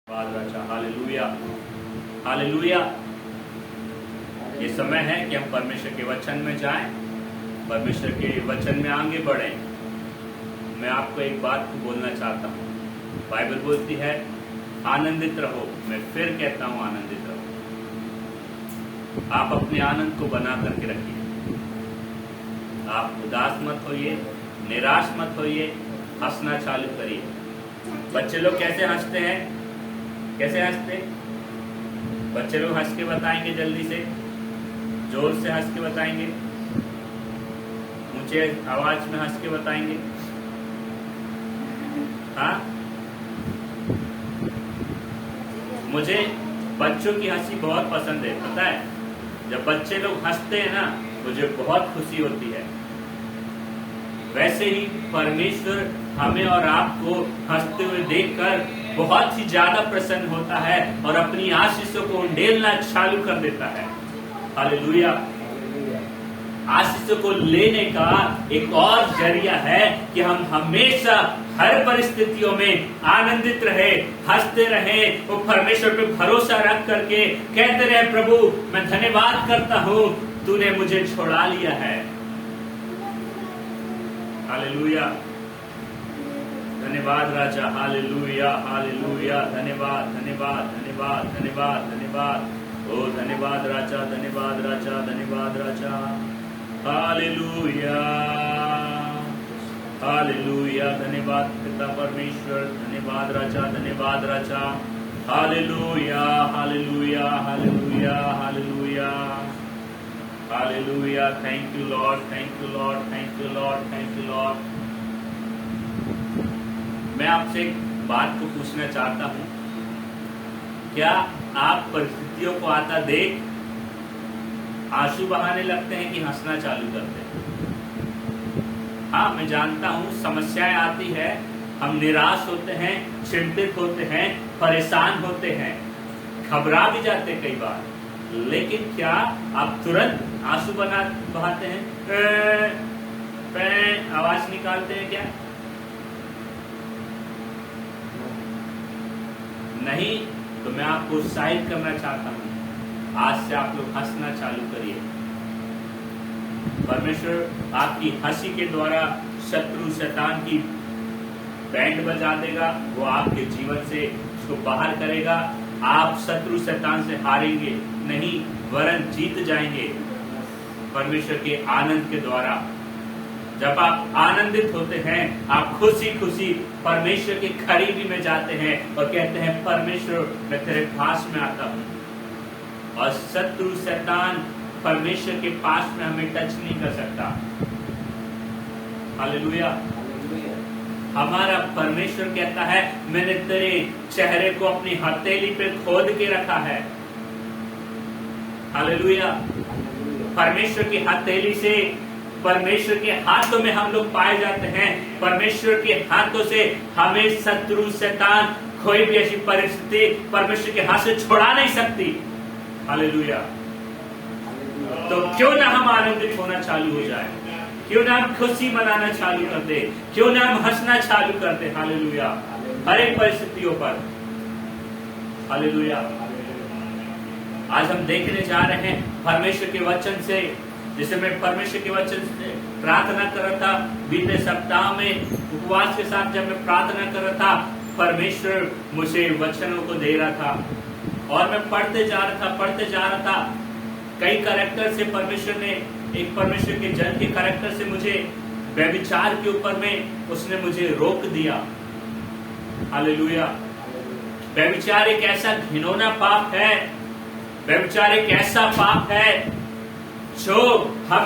Hallelujah hallelujah. ये समय है कि हम परमेश्वर के वचन में जाएं, परमेश्वर के वचन में आगे बढ़ें। मैं आपको एक बात को बोलना चाहता हूँ। बाइबल बोलती है आनंदित रहो। मैं फिर कहता हूँ आनंदित रहो। आप अपने आनंद को बना करके रखिए। आप उदास मत होइए, निराश मत होइए, हंसना चालू करिए। बच्चे लोग कैसे हंसते हैं? कैसे हंसते? बच्चे लोग हंस के बताएंगे, जल्दी से, जोर से हंस के बताएंगे, ऊंचे आवाज में हंस के बताएंगे। हाँ, मुझे बच्चों की हंसी बहुत पसंद है। पता है, जब बच्चे लोग हंसते हैं ना, मुझे बहुत खुशी होती है। वैसे ही परमेश्वर हमें और आपको हंसते हुए देखकर बहुत ही ज्यादा प्रसन्न होता है और अपनी आशीषों को उंडेलना चालू कर देता है। हालेलुया। आशीषों को लेने का एक और जरिया है कि हम हमेशा हर परिस्थितियों में आनंदित रहे, हंसते रहे, वो परमेश्वर पे भरोसा रख करके कहते रहे, प्रभु मैं धन्यवाद करता हूँ, तूने मुझे छुड़ा लिया है। हालेलुया। धन्यवाद राजा। Hallelujah hallelujah. धन्यवाद धन्यवाद धन्यवाद धन्यवाद धन्यवाद। ओ धन्यवाद राजा, धन्यवाद राजा, धन्यवाद राजा। Hallelujah hallelujah. धन्यवाद पिता परमेश्वर, धन्यवाद राजा, धन्यवाद राजा। Hallelujah hallelujah hallelujah hallelujah hallelujah. Thank you Lord, thank you Lord, thank you Lord, thank you Lord. मैं आपसे एक बात को पूछना चाहता हूं, क्या आप परिस्थितियों को आता देख आंसू बहाने लगते हैं कि हंसना चालू करते हैं? हाँ, मैं जानता हूं समस्याएं आती है, हम निराश होते हैं, चिंतित होते हैं, परेशान होते हैं, घबरा भी जाते हैं कई बार। लेकिन क्या आप तुरंत आंसू बहाते हैं, आवाज निकालते हैं क्या? नहीं। तो मैं आपको उत्साहित करना चाहता हूं, आज से आप लोग हंसना चालू करिए। परमेश्वर आपकी हंसी के द्वारा शत्रु शैतान की बैंड बजा देगा। वो आपके जीवन से उसको बाहर करेगा। आप शत्रु शैतान से हारेंगे नहीं, वरन जीत जाएंगे परमेश्वर के आनंद के द्वारा। जब आप आनंदित होते हैं, आप खुशी खुशी परमेश्वर के करीबी में जाते हैं और कहते हैं, परमेश्वर मैं तेरे पास में आता हूं। और शत्रु शैतान परमेश्वर के पास में हमें टच नहीं कर सकता। हालेलुया। हमारा परमेश्वर कहता है, मैंने तेरे चेहरे को अपनी हथेली पे खोद के रखा है। हालेलुया। परमेश्वर की हथेली से, परमेश्वर के हाथों में हम लोग पाए जाते हैं। परमेश्वर के हाथों से हमें शत्रु शैतान कोई भी ऐसी परिस्थिति परमेश्वर के हाथ से छुड़ा नहीं सकती। हालेलुया। तो क्यों ना हम आनंदित होना चालू हो जाए, क्यों ना हम खुशी मनाना चालू कर दे, क्यों ना हम हंसना चालू कर दे। हालेलुया। हर एक परिस्थितियों पर। हालेलुया। आज हम देखने जा रहे हैं परमेश्वर के वचन से, जिसे मैं परमेश्वर के वचन से प्रार्थना कर रहा था बीते सप्ताह में, उपवास के साथ जब मैं प्रार्थना कर रहा था, परमेश्वर मुझे वचनों को दे रहा था और मैं पढ़ते जा रहा था। कई कैरेक्टर से परमेश्वर ने, एक परमेश्वर के जन के कैरेक्टर से मुझे व्यभिचार के ऊपर में उसने मुझे रोक दिया। हालेलुया। व्यभिचार एक ऐसा घिनौना पाप है, व्यभिचार एक ऐसा पाप है जो हम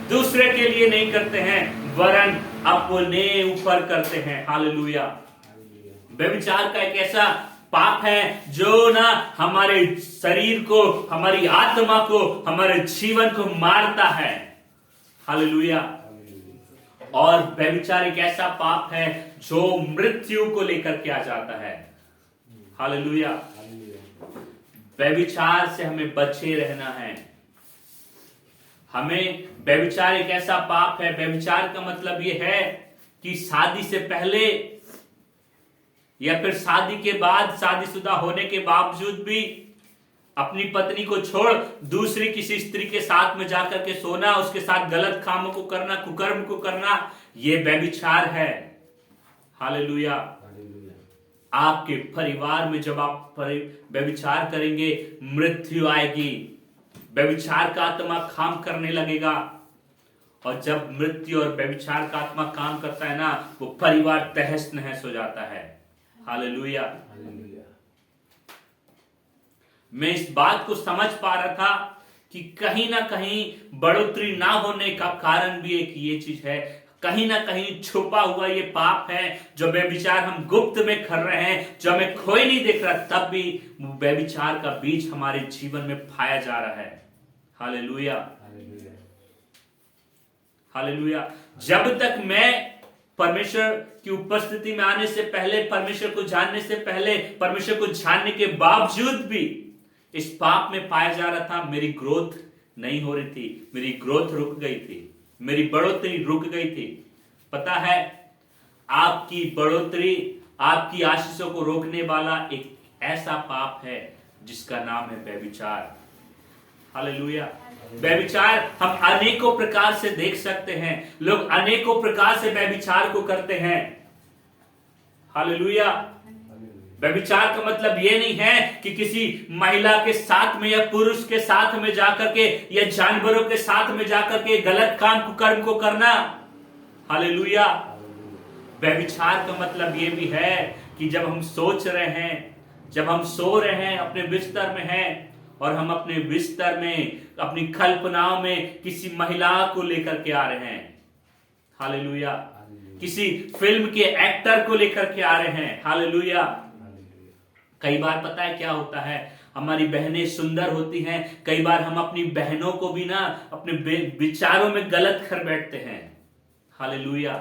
दूसरे के लिए नहीं करते हैं, वरन अपने ऊपर करते हैं। हालेलुया। व्यभिचार का एक ऐसा पाप है जो ना हमारे शरीर को, हमारी आत्मा को, हमारे जीवन को मारता है। हालेलुया। और व्यभिचार एक ऐसा पाप है जो मृत्यु को लेकर के आ जाता है। हालेलुया। व्यभिचार से हमें बचे रहना है। हमें, व्यभिचार एक ऐसा पाप है, व्यभिचार का मतलब यह है कि शादी से पहले या फिर शादी के बाद, शादीशुदा होने के बावजूद भी अपनी पत्नी को छोड़ दूसरी किसी स्त्री के साथ में जाकर के सोना, उसके साथ गलत कामों को करना, कुकर्म को करना, ये व्यभिचार है। हालेलुया। आपके परिवार में जब आप व्यभिचार करेंगे, मृत्यु आएगी, व्यभिचार का आत्मा काम करने लगेगा। और जब मृत्यु और व्यभिचार का आत्मा काम करता है ना, वो परिवार तहस नहस हो जाता है। हालेलुया। मैं इस बात को समझ पा रहा था कि कहीं ना कहीं बढ़ोतरी ना होने का कारण भी एक ये चीज है, कहीं ना कहीं छुपा हुआ ये पाप है जो व्यभिचार हम गुप्त में कर रहे हैं, जो हमें कोई नहीं देख रहा, तब भी व्यभिचार का बीज हमारे जीवन में पाया जा रहा है। हालेलुया। हालेलुया। जब तक मैं परमेश्वर की उपस्थिति में आने से पहले, परमेश्वर को जानने से पहले, परमेश्वर को जानने के बावजूद भी इस पाप में पाया जा रहा था, मेरी ग्रोथ नहीं हो रही थी, मेरी ग्रोथ रुक गई थी, मेरी बढ़ोतरी रुक गई थी। पता है, आपकी बढ़ोतरी, आपकी आशीषों को रोकने वाला एक ऐसा पाप है जिसका नाम है व्यभिचार। हालेलुया। व्यभिचार हम अनेकों प्रकार से देख सकते हैं, लोग अनेकों प्रकार से व्यभिचार को करते हैं। हालेलुया। व्यभिचार का मतलब ये नहीं है कि किसी महिला के साथ में या पुरुष के साथ में जाकर के या जानवरों के साथ में जाकर के गलत काम कुकर्म को करना। हालेलुया। व्यभिचार का मतलब ये भी है कि जब हम सोच रहे हैं, जब हम सो रहे हैं, अपने बिस्तर में हैं, और हम अपने बिस्तर में, अपनी कल्पनाओं में किसी महिला को लेकर के आ रहे हैं। हालेलुया। किसी फिल्म के एक्टर को लेकर के आ रहे हैं। हालेलुया। कई बार पता है क्या होता है, हमारी बहनें सुंदर होती हैं, कई बार हम अपनी बहनों को भी ना अपने विचारों में गलत कर बैठते हैं। हालेलुया।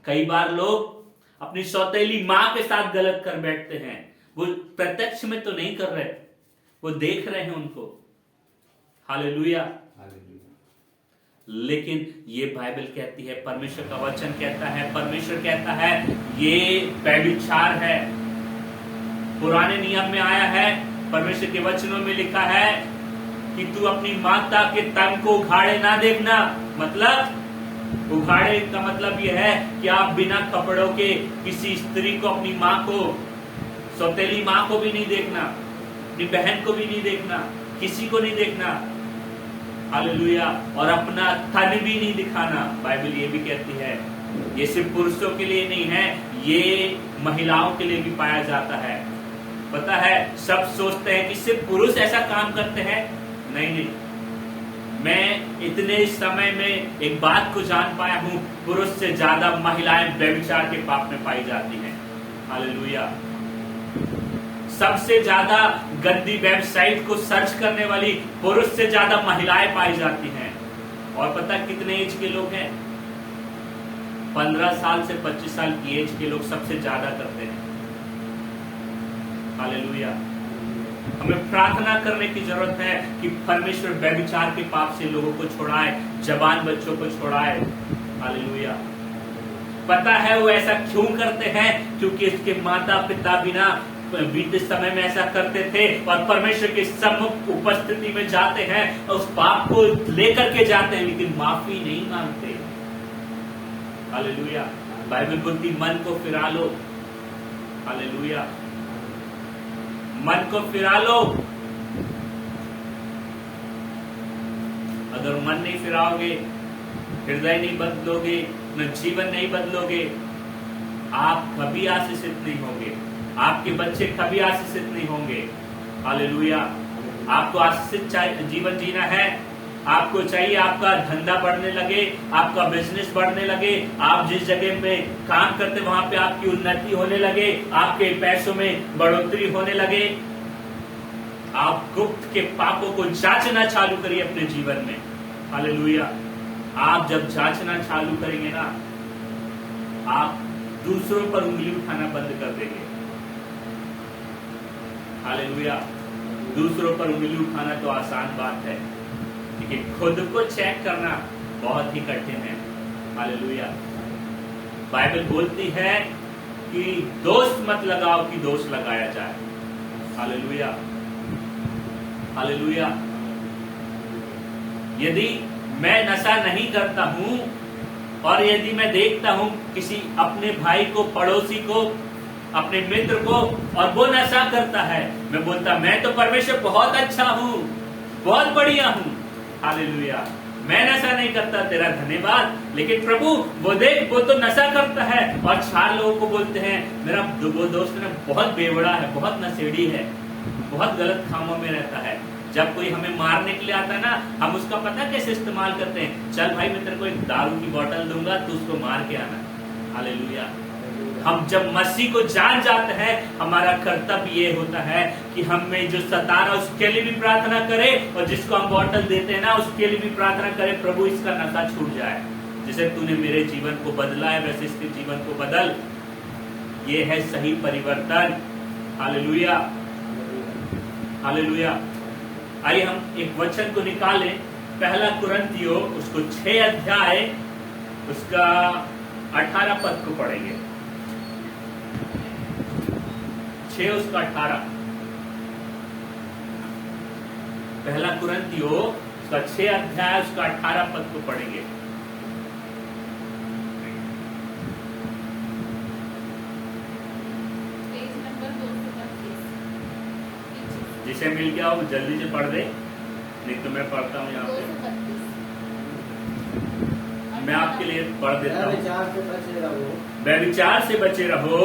कई बार लोग अपनी सौतेली मां के साथ गलत कर बैठते हैं। वो प्रत्यक्ष में तो नहीं कर रहे, वो देख रहे हैं उनको। हालेलुया। लेकिन ये बाइबल कहती है, परमेश्वर का वचन कहता है, परमेश्वर कहता है ये व्यभिचार है। पुराने नियम में आया है, परमेश्वर के वचनों में लिखा है कि तू अपनी माता के तन को उघाड़े ना देखना। मतलब उघाड़े का मतलब यह है कि आप बिना कपड़ों के किसी स्त्री को, अपनी मां को, सौतेली मां को भी नहीं देखना, अपनी बहन को भी नहीं देखना, किसी को नहीं देखना। हालेलुया। और अपना तन भी नहीं दिखाना। बाइबल ये भी कहती है, ये सिर्फ पुरुषों के लिए नहीं है, ये महिलाओं के लिए भी पाया जाता है। पता है, सब सोचते हैं कि सिर्फ पुरुष ऐसा काम करते हैं। नहीं नहीं, मैं इतने समय में एक बात को जान पाया हूं, पुरुष से ज्यादा महिलाएं व्यभिचार के पाप में पाई जाती हैं। हालेलुया। सबसे ज्यादा गंदी वेबसाइट को सर्च करने वाली पुरुष से ज्यादा महिलाएं पाई जाती हैं। और पता कितने एज के लोग हैं? 15 साल से 25 साल की एज के लोग सबसे ज्यादा करते हैं। हालेलुया। हमें प्रार्थना करने की जरूरत है कि परमेश्वर व्यभिचार के पाप से लोगों को छुड़ाए, जवान बच्चों को छुड़ाए। हालेलुया। पता है वो ऐसा क्यों करते हैं? क्योंकि इसके माता पिता बिना बीते समय में ऐसा करते थे, और परमेश्वर के सम्मुख उपस्थिति में जाते हैं, उस पाप को लेकर के जाते हैं, लेकिन माफी नहीं मांगते। हालेलुया। बाइबल बोलती मन को फिरा लो। हालेलुया। मन को फिरा लो। अगर मन नहीं फिराओगे, हृदय नहीं बदलोगे, न जीवन नहीं बदलोगे, आप कभी आशीषित नहीं होंगे, आपके बच्चे कभी आशीषित नहीं होंगे। हालेलुया। आपको आशीषित जीवन जीना है, आपको चाहिए आपका धंधा बढ़ने लगे, आपका बिजनेस बढ़ने लगे, आप जिस जगह में काम करते वहां पे आपकी उन्नति होने लगे, आपके पैसों में बढ़ोतरी होने लगे। आप गुप्त के पापों को जांचना चालू करिए अपने जीवन में। हालेलुया। आप जब जांचना चालू करेंगे ना, आप दूसरों पर उंगली उठाना बंद कर देंगे। हालेलुया। दूसरों पर उंगली उठाना तो आसान बात है, लेकिन खुद को चेक करना बहुत ही कठिन है। हालेलुया। बाइबल बोलती है कि दोस्त मत लगाओ कि दोस्त लगाया जाए। Hallelujah, hallelujah. यदि मैं नशा नहीं करता हूं और यदि मैं देखता हूं किसी अपने भाई को, पड़ोसी को, अपने मित्र को, और वो नशा करता है, मैं बोलता मैं तो परमेश्वर बहुत अच्छा हूं, बहुत बढ़िया हूं। हालेलुया, मैं नशा नहीं करता, तेरा धन्यवाद। लेकिन प्रभु वो देख, वो तो नशा करता है। और 4 लोगों को बोलते हैं मेरा वो दोस्त ना बहुत बेवड़ा है, बहुत नशेड़ी है, बहुत गलत कामों में रहता है। जब कोई हमें मारने के लिए आता है ना, हम उसका पता कैसे इस्तेमाल करते हैं, चल भाई मैं तेरे को एक दारू की बोतल दूंगा, तू उसको मार के आना। हालेलुया। हम जब मसीह को जान जाते हैं, हमारा कर्तव्य ये होता है कि हमें जो सता रहा उसके लिए भी प्रार्थना करें, और जिसको हम बोतल देते हैं ना उसके लिए भी प्रार्थना करें, प्रभु इसका नशा छूट जाए। जैसे तूने मेरे जीवन को बदला है वैसे इसके जीवन को बदल। ये है सही परिवर्तन। Hallelujah, hallelujah. आइए हम एक वचन को निकालें, 1 कुरिन्थियों उसको 6 अध्याय उसका 18 पद को पढ़ेंगे। 6 उसका 18। 1 कुरिन्थियों उसका 6 अध्याय उसका 18 पद को पढ़ेंगे। जिसे मिल गया वो जल्दी से पढ़ दे, नहीं तो मैं पढ़ता हूँ यहाँ पे, मैं आपके लिए पढ़ देता हूँ। व्यभिचार से बचे रहो,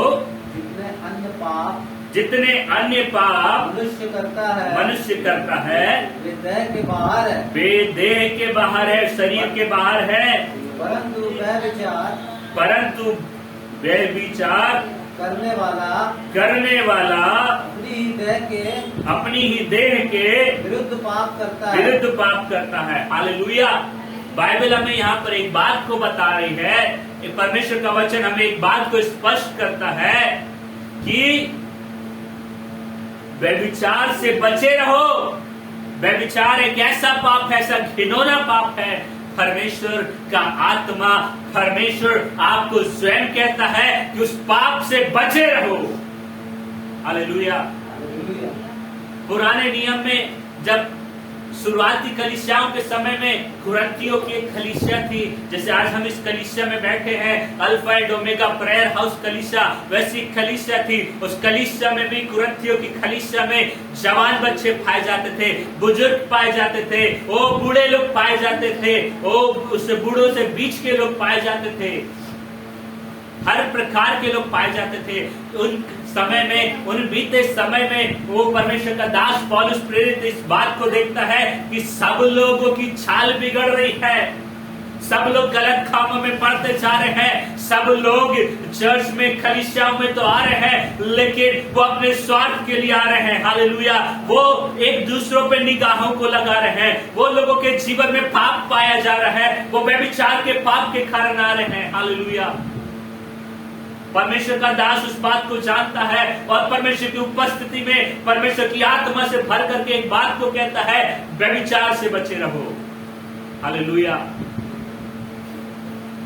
जितने अन्य पाप मनुष्य करता है वे देह के बाहर है, वे देह के बाहर है, शरीर के बाहर है। परंतु व्यभिचार करने वाला अपनी ही देह के विरुद्ध पाप करता है। हालेलुया। बाइबल हमें यहाँ पर एक बात को बता रही है, परमेश्वर का वचन हमें एक बात को स्पष्ट करता है कि व्यभिचार से बचे रहो। व्यभिचार एक ऐसा पाप है, ऐसा घिनौना पाप है, परमेश्वर का आत्मा, परमेश्वर आपको स्वयं कहता है कि उस पाप से बचे रहो। हालेलुया। पुराने नियम में जब शुरुआती कलीसियाओं के समय में कुरिन्थियों की एक कलीसिया थी, जैसे आज हम इस कलीसिया में बैठे हैं, alpha and omega prayer house कलीसिया, वैसी कलीसिया थी। उस कलीसिया में भी, कुरिन्थियों की कलीसिया में जवान बच्चे पाए जाते थे, बुजुर्ग पाए जाते थे, वो बूढ़े लोग पाए जाते थे, वो उस बूढ़ों से बीच के लोग पाए जाते थे, हर प्रकार के लोग पाए जाते थे। उन समय में, उन बीते समय में वो परमेश्वर का दास पौलुस प्रेरित इस बात को देखता है कि सब लोगों की चाल बिगड़ रही है, सब लोग गलत कामों में पड़ते जा रहे हैं, सब लोग चर्च में, कलीसियाओं में तो आ रहे हैं, लेकिन वो अपने स्वार्थ के लिए आ रहे हैं। हालेलुया। वो एक दूसरों पे निगाहों को लगा रहे हैं, वो लोगों के जीवन में पाप पाया जा रहा है, वो व्यभिचार के पाप के कारण आ रहे हैं। हालेलुया। परमेश्वर का दास उस बात को जानता है और परमेश्वर की उपस्थिति में, परमेश्वर की आत्मा से भर करके एक बात को कहता है, व्यभिचार से बचे रहो। हालेलुया।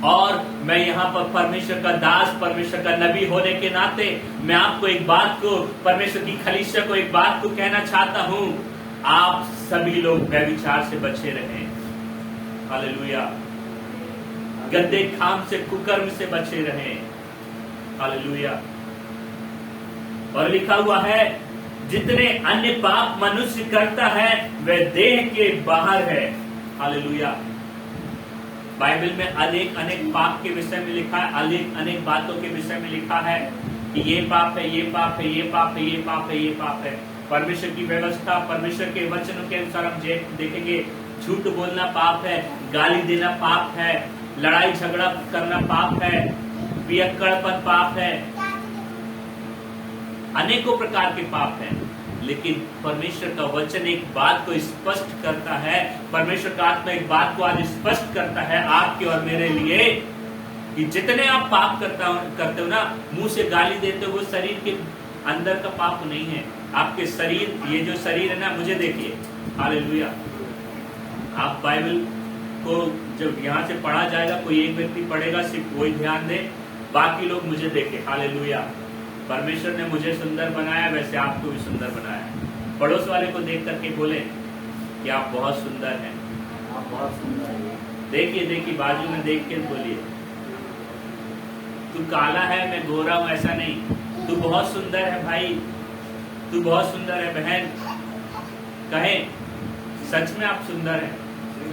और मैं यहाँ पर परमेश्वर का दास, परमेश्वर का नबी होने के नाते मैं आपको एक बात को, परमेश्वर की कलीसिया को एक बात को कहना चाहता हूँ, आप सभी लोग व्यभिचार से बचे रहें। हालेलुया। गंदे काम से, कुकर्म से बचे रहें। हालेलुया। और लिखा हुआ है, जितने अन्य पाप मनुष्य करता है वह देह के बाहर है। हालेलुया। बाइबल में अनेक पाप के विषय में लिखा है, अनेक बातों के विषय में लिखा है कि ये पाप है, ये पाप है, ये पाप है, ये पाप है, ये पाप है। परमेश्वर की व्यवस्था, परमेश्वर के वचनों के अनुसार हम देखेंगे, झूठ बोलना पाप है, गाली देना पाप है, लड़ाई झगड़ा करना पाप है, पियक्कड़पन पाप है, अनेकों प्रकार के पाप हैं। लेकिन परमेश्वर का वचन एक बात को स्पष्ट करता है, परमेश्वर का आत्मा एक बात को आज स्पष्ट करता है आपके और मेरे लिए, कि जितने आप पाप करते हो ना, मुंह से गाली देते हो, वो शरीर के अंदर का पाप नहीं है। आपके शरीर, ये जो शरीर है ना, मुझे देखिए। हालेलुया। आप बाइबल को जब यहाँ से पढ़ा जाएगा, कोई एक व्यक्ति पढ़ेगा, सिर्फ वही ध्यान दे, बाकी लोग मुझे देखें। हालेलुया। परमेश्वर ने मुझे सुंदर बनाया, वैसे आपको भी सुंदर बनाया। पड़ोस वाले को देख करके बोले कि आप बहुत सुंदर हैं। आप बहुत सुंदर हैं। देखिए देखिए, बाजू में देख के बोलिए, तू काला है मैं गोरा हूं, ऐसा नहीं। तू बहुत सुंदर है भाई, तू बहुत सुंदर है बहन। कहे सच में आप सुंदर हैं,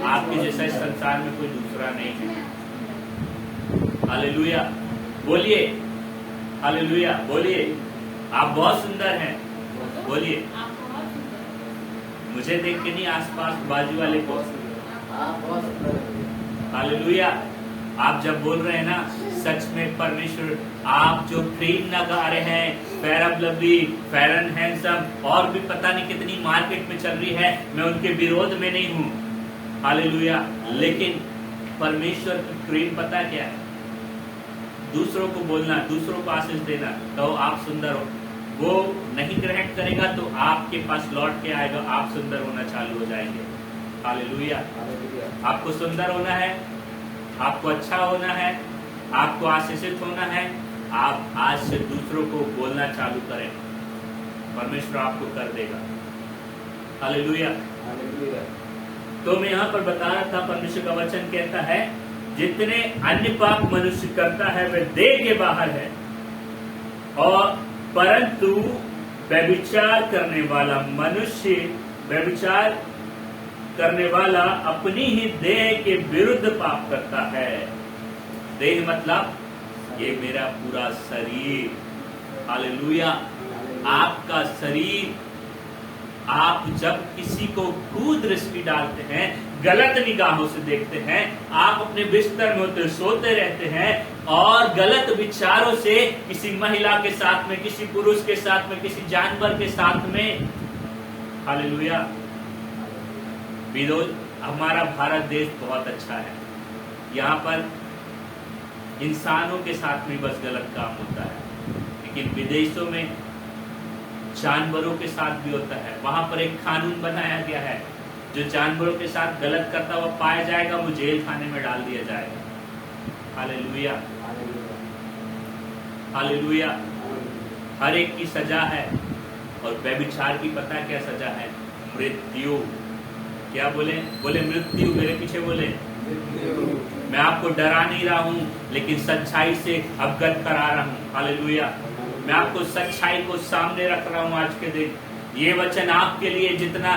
आपके जैसा इस संसार में कोई दूसरा नहीं है। हालेलुया। बोलिए हालेलुया, बोलिए आप बहुत सुंदर हैं। बोलिए, मुझे देख के नहीं, आसपास बाजू वाले को। आप बहुत सुंदर हैं। हालेलुया। आप जब बोल रहे हैं ना, सच में परमेश्वर, आप जो क्रीम लगा रहे हैं, fair and lovely, fair and handsome, और भी पता नहीं कितनी मार्केट में चल रही है, मैं उनके विरोध में नहीं हूं। हालेलुया। लेकिन परमेश्वर की क्रीम पता क्या है? दूसरों को बोलना, दूसरों को आशीष देना, कहो आप सुंदर हो। वो नहीं ग्रहण करेगा तो आपके पास लौट के आएगा, आप सुंदर होना चालू हो जाएंगे। हालेलुया। आपको सुंदर होना है, आपको अच्छा होना है, आपको आशीषित होना है। आप आज से दूसरों को बोलना चालू करें, परमेश्वर आपको कर देगा। हालेलुया। तो मैं यहाँ पर बता रहा था, परमेश्वर का वचन कहता है, जितने अन्य पाप मनुष्य करता है वह देह के बाहर है, और परंतु व्यभिचार करने वाला मनुष्य, व्यभिचार करने वाला अपनी ही देह के विरुद्ध पाप करता है। देह मतलब ये मेरा पूरा शरीर। हालेलुया। आपका शरीर, आप जब किसी को कुदृष्टि डालते हैं, गलत निगाहों से देखते हैं, आप अपने बिस्तर में होते सोते रहते हैं और गलत विचारों से किसी महिला के साथ में, किसी पुरुष के साथ में, किसी जानवर के साथ में, हालेलुया। विरोध, हमारा भारत देश बहुत अच्छा है, यहाँ पर इंसानों के साथ में बस गलत काम होता है, लेकिन विदेशों में जानवरों के साथ भी होता है। वहां पर एक कानून बनाया गया है, जो जानवरों के साथ गलत करता हुआ पाया जाएगा वो जेल खाने में डाल दिया जाएगा। हालेलुया। हालेलुया। हर एक की सजा है, और व्यभिचार की पता क्या सजा है? मृत्यु। क्या बोले? बोले मृत्यु। मेरे पीछे बोले। मैं आपको डरा नहीं रहा हूं, लेकिन सच्चाई से अवगत करा रहा हूं। हालेलुया। मैं आपको सच्चाई को सामने रख रहा हूं आज के दिन। ये वचन आपके लिए जितना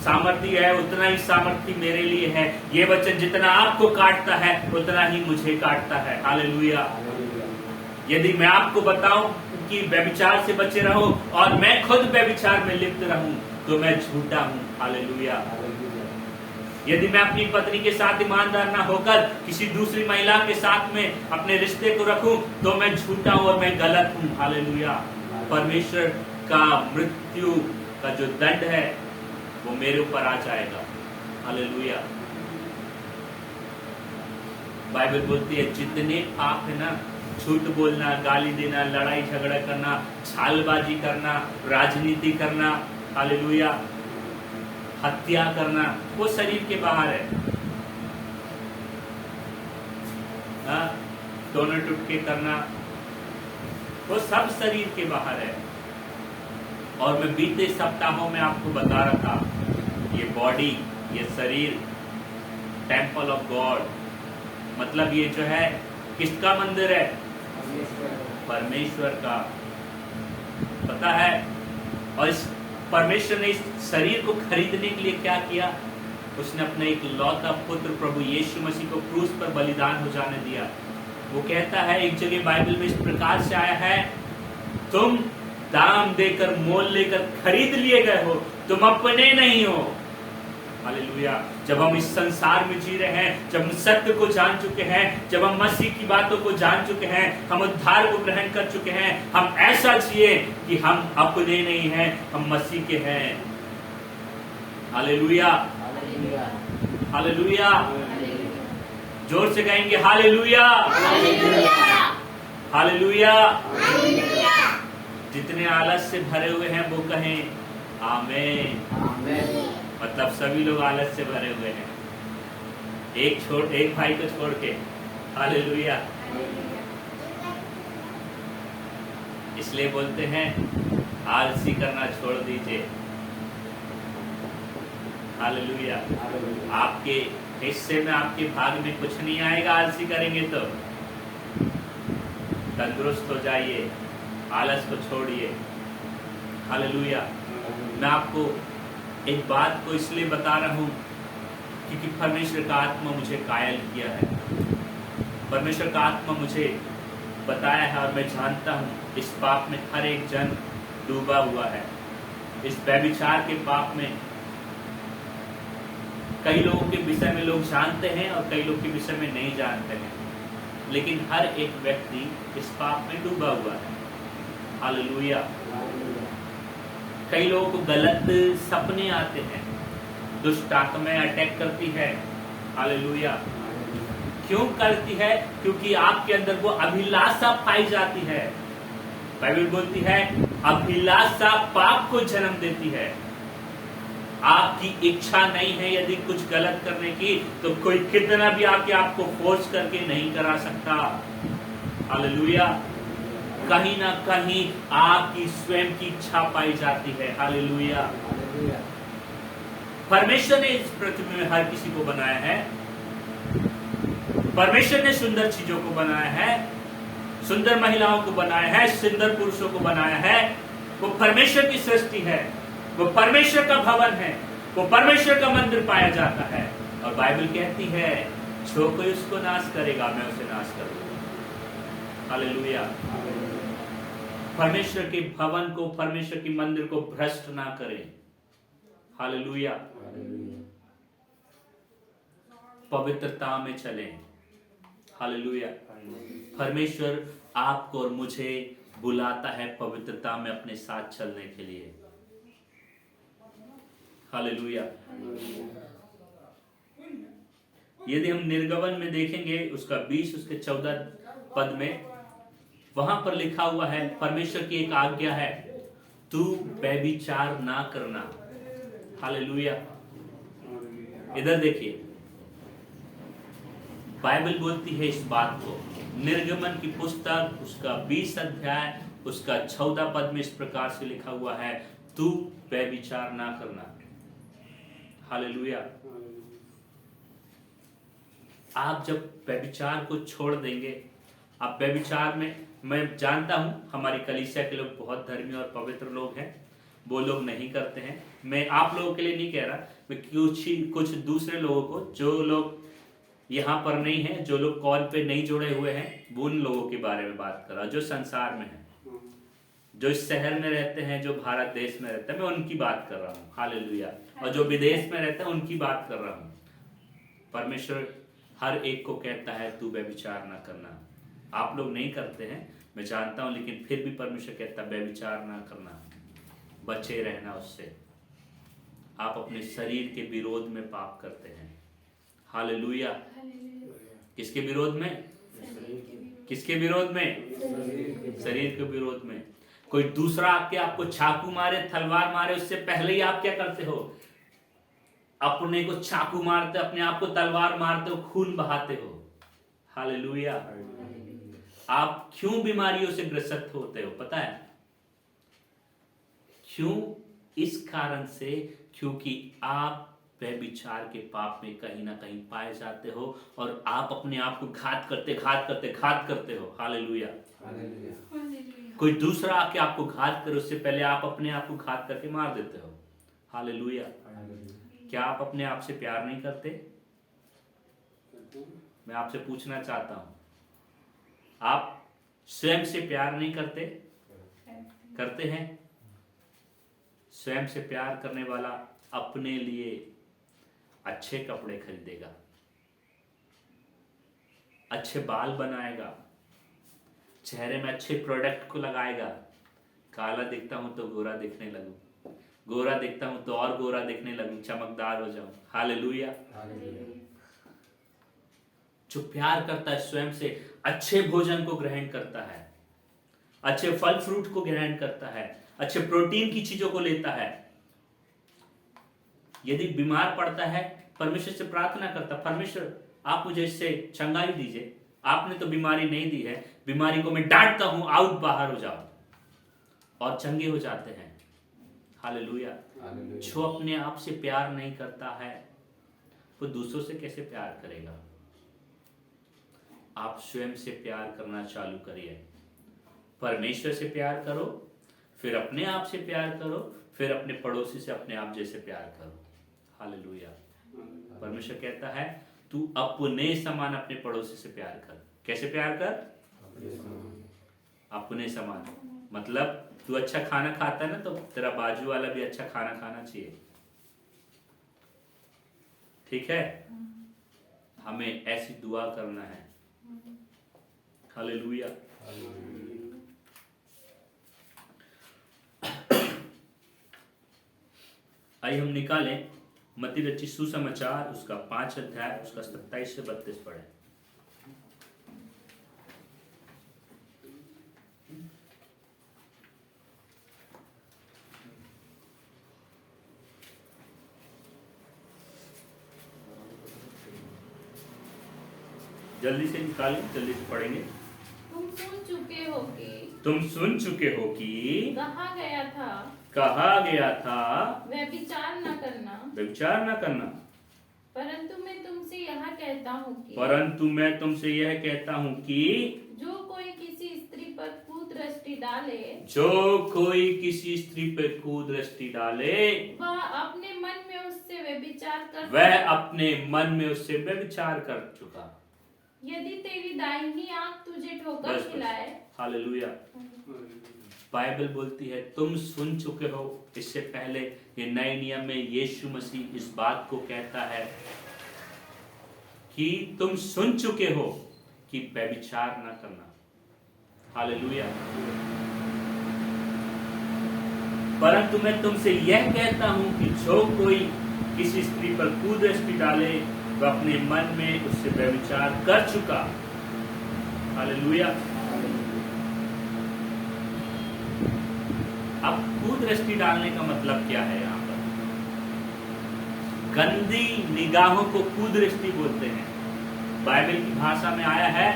सामर्थ्य है, उतना ही सामर्थ्य मेरे लिए है। ये वचन जितना आपको काटता है, उतना ही मुझे काटता है। हालेलुया। यदि मैं आपको बताऊं कि व्यभिचार से बचे रहो, और मैं खुद व्यभिचार में लिप्त रहूं, तो मैं झूठा हूं। हालेलुया। यदि मैं अपनी पत्नी के साथ ईमानदार ना होकर किसी दूसरी महिला के साथ में अपने रिश्ते को रखूं, तो मैं झूठा हूं और मैं गलत हूं। हालेलुया। परमेश्वर का मृत्यु का जो दंड है वो मेरे ऊपर आ जाएगा। हालेलुया। बाइबल बोलती है, जितने पाप है ना, झूठ बोलना, गाली देना, लड़ाई झगड़ा करना, छालबाजी करना, राजनीति करना, हालेलुया, हत्या करना, वो शरीर के बाहर है। दोनों टुटके करना, वो सब शरीर के बाहर है। और मैं बीते सप्ताहों में आपको बता रहा था, ये बॉडी, ये शरीर टेम्पल ऑफ गॉड, मतलब ये जो है किसका मंदिर है? परमेश्वर का। पता है? और इस परमेश्वर ने इस शरीर को खरीदने के लिए क्या किया? उसने अपने एक लौता पुत्र प्रभु यीशु मसीह को क्रूस पर बलिदान हो जाने दिया। वो कहता है एक जगह बाइबल में इस प्रकार से आया है, तुम दाम देकर, मोल लेकर खरीद लिए गए हो, तुम अपने नहीं हो। हालेलुया। जब हम इस संसार में जी रहे हैं, जब हम सत्य को जान चुके हैं, जब हम मसीह की बातों को जान चुके हैं, हम उद्धार को ग्रहण कर चुके हैं, हम ऐसा जिए कि हम अपने नहीं हैं, हम मसीह के हैं। हालेलुया। हालेलुया। जोर से कहेंगे हालेलुया। हालेलुया। जितने आलस से भरे हुए हैं वो कहें आमीन। मतलब सभी लोग आलस से भरे हुए हैं, एक भाई को छोड़ के। हालेलुया। इसलिए बोलते हैं आलसी करना छोड़ दीजिए। हालेलुया। आपके हिस्से में, आपके भाग में कुछ नहीं आएगा आलसी करेंगे तो। तंदुरुस्त हो जाइए, आलस को छोड़िए। हालेलुया। मैं आपको एक बात को इसलिए बता रहा हूं क्योंकि परमेश्वर का आत्मा मुझे कायल किया है। परमेश्वर का आत्मा मुझे बताया है और मैं जानता हूं इस पाप में हर एक जन डूबा हुआ है। इस व्यभिचार के पाप में कई लोगों के विषय में लोग जानते हैं और कई लोग के विषय में नहीं जानते हैं, लेकिन हर एक व्यक्ति इस पाप में डूबा हुआ है। हालेलुया। कई लोगों को गलत सपने आते हैं, दुष्ट आत्माएं अटैक करती है। हालेलुया। क्यों करती है? क्योंकि आपके अंदर वो अभिलाषा पाई जाती है। बाइबल बोलती है अभिलाषा पाप को जन्म देती है। आपकी इच्छा नहीं है यदि कुछ गलत करने की, तो कोई कितना भी आपको फोर्स करके नहीं करा सकता। हालेलुया। कहीं ना कहीं आपकी स्वयं की इच्छा पाई जाती है। हालेलुया। परमेश्वर ने इस पृथ्वी में हर किसी को बनाया है। परमेश्वर ने सुंदर चीजों को बनाया है, सुंदर महिलाओं को बनाया है, सुंदर पुरुषों को बनाया है। वो परमेश्वर की सृष्टि है, वो परमेश्वर का भवन है, वो परमेश्वर का मंदिर पाया जाता है। और बाइबल कहती है जो कोई उसको नाश करेगा मैं उसे नाश करूंगा। हालेलुया। परमेश्वर के भवन को, परमेश्वर के मंदिर को भ्रष्ट ना करें। हालेलुया। पवित्रता में चलें। हालेलुया। परमेश्वर आपको और मुझे बुलाता है पवित्रता में अपने साथ चलने के लिए। हालेलुया। यदि हम निर्गमन में देखेंगे उसका 20 उसके 14 पद में, वहां पर लिखा हुआ है परमेश्वर की एक आज्ञा है, तू व्यभिचार ना करना। हालेलुया। इधर देखिए, बाइबल बोलती है इस बात को। निर्गमन की पुस्तक उसका 20 अध्याय उसका 14 पद में इस प्रकार से लिखा हुआ है, तू व्यभिचार ना करना। हालेलुया। आप जब व्यभिचार को छोड़ देंगे, आप व्यभिचार में, मैं जानता हूं हमारी कलीसिया के लोग बहुत धर्मी और पवित्र लोग हैं, वो लोग नहीं करते हैं। मैं आप लोगों के लिए नहीं कह रहा, मैं कुछ दूसरे लोगों को, जो लोग यहाँ पर नहीं है, जो लोग कॉल पे नहीं जुड़े हुए हैं, वो उन लोगों के बारे में बात कर रहा, जो संसार में है, जो इस शहर में रहते हैं, जो भारत देश में रहते हैं, मैं उनकी बात कर रहा हूँ। हालेलुया। और जो विदेश में रहते हैं उनकी बात कर रहा हूँ। परमेश्वर हर एक को कहता है तू व्यभिचार ना करना। आप लोग नहीं करते हैं मैं जानता हूं, लेकिन फिर भी परमेश्वर कहता है व्यभिचार ना करना, बचे रहना उससे। आप अपने शरीर के विरोध में पाप करते हैं। हालेलुया। किसके विरोध में? किसके विरोध में? शरीर के विरोध में। कोई दूसरा आपको चाकू मारे, तलवार मारे, उससे पहले ही आप क्या करते हो? अपने को चाकू मारते, अपने आप को तलवार मारते हो, खून बहाते हो। हालेलुया। आप क्यों बीमारियों से ग्रसित होते हो पता है? क्यों? इस कारण से क्योंकि आप व्यभिचार के पाप में कहीं ना कहीं पाए जाते हो और आप अपने आप को घात करते हो। हालेलुया। कोई दूसरा आके आपको घात करे उससे पहले आप अपने आप को घात करके मार देते हो। हालेलुया। क्या आप अपने आप से प्यार नहीं करते? मैं आपसे पूछना चाहता हूं, आप स्वयं से प्यार नहीं करते? करते हैं? स्वयं से प्यार करने वाला अपने लिए अच्छे कपड़े खरीदेगा, अच्छे बाल बनाएगा, चेहरे में अच्छे प्रोडक्ट को लगाएगा। काला दिखता हूं तो गोरा दिखने लगूं, गोरा दिखता हूं तो और गोरा दिखने लगूं, चमकदार हो जाऊं। हालेलुया। जो प्यार करता है स्वयं से अच्छे भोजन को ग्रहण करता है, अच्छे फल फ्रूट को ग्रहण करता है, अच्छे प्रोटीन की चीजों को लेता है। यदि बीमार पड़ता है परमेश्वर से प्रार्थना करता, परमेश्वर आप मुझे इससे चंगाई दीजिए। आपने तो बीमारी नहीं दी है, बीमारी को मैं डांटता हूं, आउट, बाहर हो जाओ। और चंगे हो जाते हैं। हालेलुया। जो अपने आप से प्यार नहीं करता है वो दूसरों से कैसे प्यार करेगा? आप स्वयं से प्यार करना चालू करिए। परमेश्वर से प्यार करो, फिर अपने आप से प्यार करो, फिर अपने पड़ोसी से अपने आप जैसे प्यार करो। हालेलुया। परमेश्वर कहता है तू अपने समान अपने पड़ोसी से प्यार कर। कैसे प्यार कर? अपने समान। मतलब तू अच्छा खाना खाता है ना, तो तेरा बाजू वाला भी अच्छा खाना खाना चाहिए। ठीक है? हमें ऐसी दुआ करना है। हालेलुया। आइए हम निकालें मत्ती रचित सुसमाचार उसका 5 अध्याय उसका 27 से 32 पढ़े। जल्दी से निकालें, जल्दी से पढ़ेंगे। तुम सुन चुके हो कि कहा गया था व्यभिचार न करना, परंतु मैं तुमसे यह कहता हूँ कि जो कोई किसी स्त्री पर कुदृष्टि डाले वह अपने मन में उससे व्यभिचार कर चुका। यदि तेरी दाहिनी आंख तुझे ठोकर खिलाए। हालेलुया। बाइबल बोलती है तुम सुन चुके हो। इससे पहले ये नए नियम में यीशु मसीह इस बात को कहता है कि तुम सुन चुके हो कि व्यभिचार ना करना। हालेलुया। परंतु मैं तुमसे यह कहता हूं कि जो कोई किसी स्त्री पर कुदृष्टि डाले वह अपने मन में उससे व्यभिचार कर चुका। हालेलुया। अब कुदृष्टि डालने का मतलब क्या है? यहाँ पर गंदी निगाहों को कुदृष्टि बोलते हैं। बाइबल की भाषा में आया है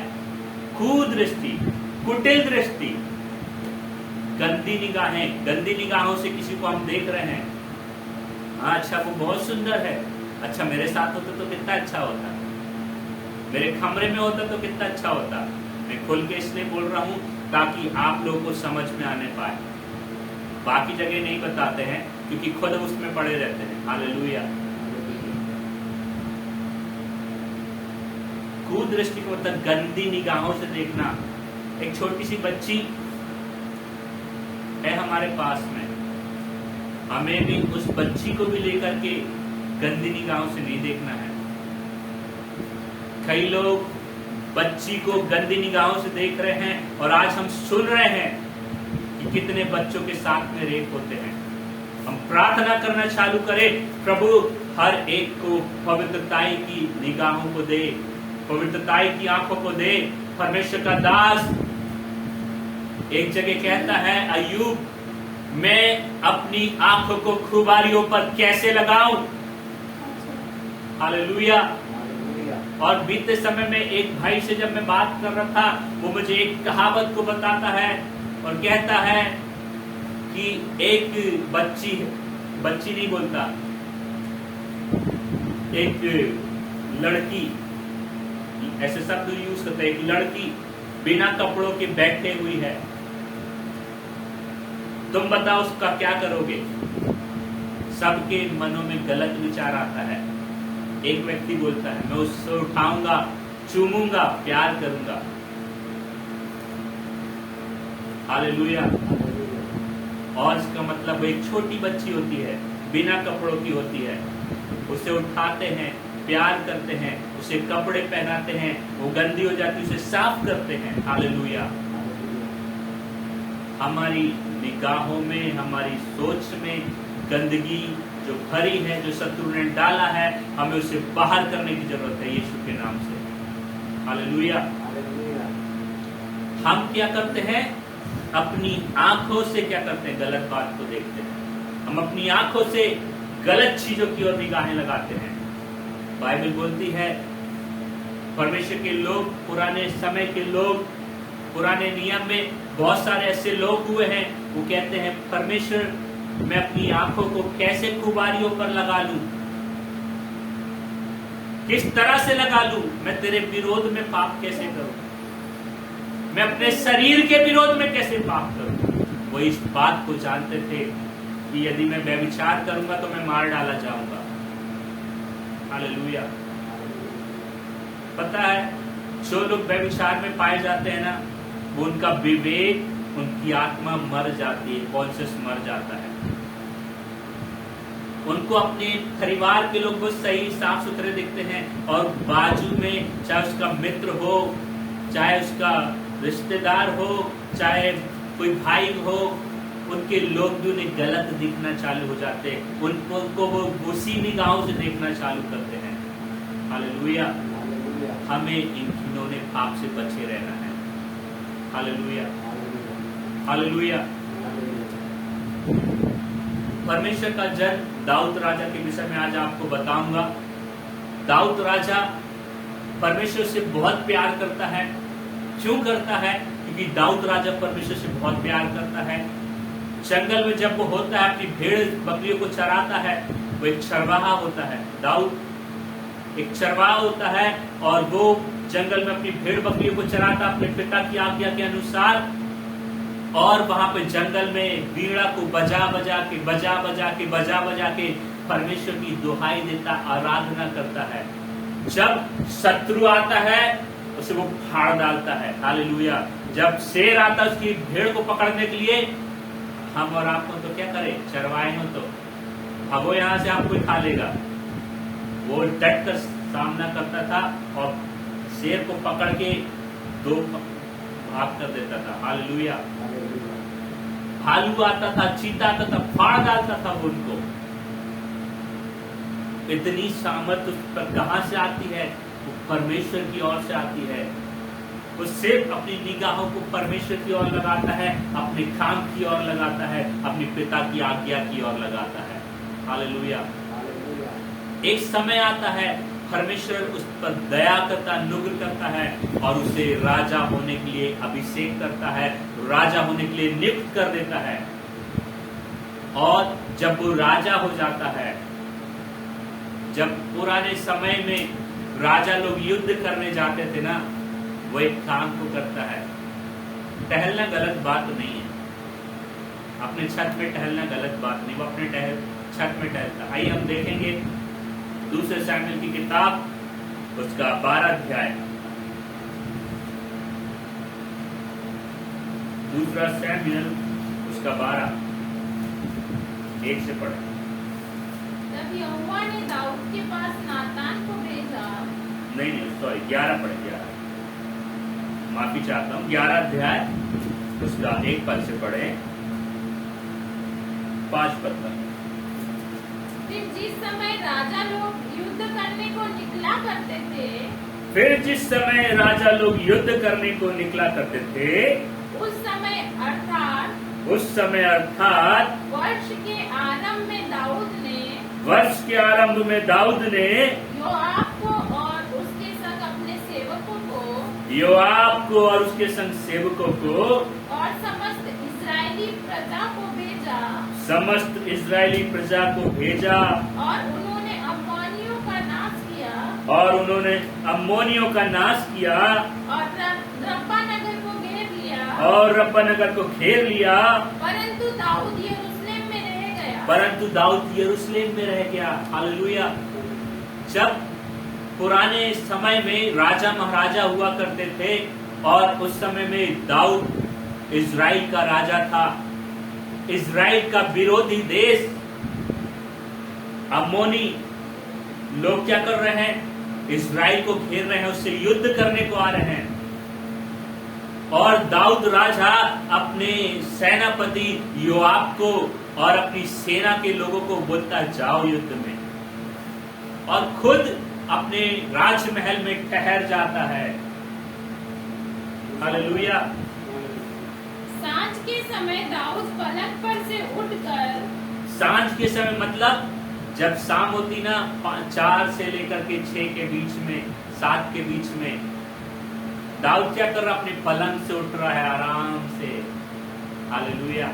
कुदृष्टि, कुटिल दृष्टि, गंदी निगाहें। गंदी निगाहों से किसी को हम देख रहे हैं, हाँ अच्छा वो बहुत सुंदर है, अच्छा मेरे साथ होता तो कितना अच्छा होता, मेरे कमरे में होता तो कितना अच्छा होता। मैं खुल के इसलिए बोल रहा हूं ताकि आप लोगों को समझ में आने पाए। बाकी जगह नहीं बताते हैं क्योंकि खुद उसमें पड़े रहते हैं। हालेलुया। कुदृष्टि को मतलब गंदी निगाहों से देखना। एक छोटी सी बच्ची है हमारे पास में, हमें भी उस बच्ची को भी लेकर के गंदी निगाहों से नहीं देखना है। कई लोग बच्ची को गंदी निगाहों से देख रहे हैं और आज हम सुन रहे हैं कि कितने बच्चों के साथ में रेप होते हैं। हम प्रार्थना करना चालू करें, प्रभु हर एक को पवित्रताई की निगाहों को दे, पवित्रताई की आंखों को दे। परमेश्वर का दास एक जगह कहता है, अय्यूब मैं अपनी आंखों को खुबारियों पर कैसे लगाऊं। हालेलुया। और बीते समय में एक भाई से जब मैं बात कर रहा था, वो मुझे एक कहावत को बताता है और कहता है कि एक बच्ची नहीं बोलता, एक लड़की, ऐसे शब्द यूज करता है, एक लड़की बिना कपड़ों के बैठे हुई है, तुम बताओ उसका क्या करोगे? सबके मनों में गलत विचार आता है। एक व्यक्ति बोलता है मैं उससे उठाऊंगा, चूमूंगा, प्यार करूंगा। हालेलुया। और इसका मतलब एक छोटी बच्ची होती है, बिना कपड़ों की होती है, उसे उठाते हैं, प्यार करते हैं, उसे कपड़े पहनाते हैं, वो गंदी हो जाती है उसे साफ करते हैं। हालेलुया। हमारी निगाहों में, हमारी सोच में गंदगी जो भरी है, जो शत्रु ने डाला है, हमें उसे बाहर करने की जरूरत है यीशु के नाम से। हालेलुया। हम क्या करते हैं? अपनी आंखों से क्या करते हैं? गलत बात को देखते हैं। हम अपनी आंखों से गलत चीजों की ओर निगाहें लगाते हैं। बाइबल बोलती है परमेश्वर के लोग, पुराने समय के लोग, पुराने नियम में बहुत सारे ऐसे लोग हुए हैं, वो कहते हैं परमेश्वर मैं अपनी आंखों को कैसे खुबारियों पर लगा लूं, किस तरह से लगा लूं, मैं तेरे विरोध में पाप कैसे करूं, मैं अपने शरीर के विरोध में कैसे पाप करूं। वो इस बात को जानते थे कि यदि मैं व्यभिचार करूंगा तो मैं मार डाला जाऊंगा। हालेलुया। पता है जो लोग व्यभिचार में पाए जाते हैं ना, वो उनका विवेक, उनकी आत्मा मर जाती है, कॉन्शियस मर जाता है। उनको अपने परिवार के लोग बहुत सही साफ सुथरे दिखते हैं, और बाजू में चाहे उसका मित्र हो, चाहे उसका रिश्तेदार हो, चाहे कोई भाई हो, उनके लोग भी उन्हें गलत दिखना चालू हो जाते हैं। उनको वो उसी निगाहों से देखना चालू करते हैं। हालेलुया। हमें इन इन्होंने पाप से बचे रहना है। Hallelujah, hallelujah. परमेश्वर का जन दाऊद राजा के विषय में आज आपको बताऊंगा। दाऊद राजा परमेश्वर से बहुत प्यार करता है। क्यों करता है? क्योंकि दाऊद राजा परमेश्वर से बहुत प्यार करता है। जंगल में जब वो होता है, अपनी भेड़ बकरियों को चराता है, वो एक चरवाहा होता है। दाऊद एक चरवाहा होता है, और वो जंगल में अपनी भेड़ बकरियों को चराता अपने पिता की आज्ञा के अनुसार। और वहां पे जंगल में वीणा को बजा बजा के परमेश्वर की दुहाई देता, आराधना करता है। जब शत्रु आता है उसे वो फाड़ डालता है। हालेलुया। जब शेर आता है उसकी भेड़ को पकड़ने के लिए, हम और आप तो क्या करें, चरवाए हो तो अब वो यहां से आपको खा लेगा। वो डट कर सामना करता था और शेर को पकड़ के दो भाग कर देता था। हालेलुया। भालू आता था, चीता आता था, फाड़ डालता था वो उनको। इतनी सामर्थ उस पर कहां से आती है? वो परमेश्वर की ओर से आती है। वो सिर्फ अपनी निगाहों को परमेश्वर की ओर लगाता है, अपने काम की ओर लगाता है, अपने पिता की आज्ञा की ओर लगाता है। हालेलुया। एक समय आता है परमेश्वर उस पर दया करता, अनुग्रह करता है, और उसे राजा होने के लिए अभिषेक करता है, राजा होने के लिए नियुक्त कर देता है। और जब वो राजा हो जाता है, जब पुराने समय में राजा लोग युद्ध करने जाते थे ना, वो एक काम को करता है। टहलना गलत बात नहीं है, अपने छत में टहलना गलत बात नहीं, वो अपने छत में टहलता। आइए हम देखेंगे दूसरे शमूएल की किताब उसका 12 अध्याय। दूसरा शमूएल उसका 12, 1 से पढ़े। तब यहोवा ने दाऊद के पास नातान को भेजा। नहीं सॉरी, 11 पढ़े, 11, माफी चाहता हूँ। 11 अध्याय उसका 1 पद से पढ़े, 5 पद तक। फिर जिस समय राजा लोग युद्ध करने को निकला करते थे, फिर जिस समय राजा लोग युद्ध करने को निकला करते थे, उस समय अर्थात वर्ष के आरंभ में दाऊद ने योआब को और उसके संग अपने सेवकों को और समस्त इस्राएली प्रजा को भेजा। और उन्होंने अम्मोनियों का नाश किया और रब्बा नगर को घेर लिया। परंतु दाऊद यरूशलेम में रह गया। हालेलुया। जब पुराने समय में राजा महाराजा हुआ करते थे, और उस समय में दाऊद इजराइल का राजा था। इजराइल का विरोधी देश अम्मोनी लोग क्या कर रहे हैं? इजराइल को घेर रहे हैं, उससे युद्ध करने को आ रहे हैं। और दाऊद राजा अपने सेनापति योआब को और अपनी सेना के लोगों को बोलता, जाओ युद्ध में, और खुद अपने राजमहल में ठहर जाता है। हालेलुया। सांझ के समय दाऊद पलंग पर से उठकर, सांझ के समय मतलब जब शाम होती ना, 4 से लेकर के 6 के बीच में, 7 के बीच में, दाऊद क्या कर रहा है? अपने पलंग से उठ रहा है आराम से। हालेलुया।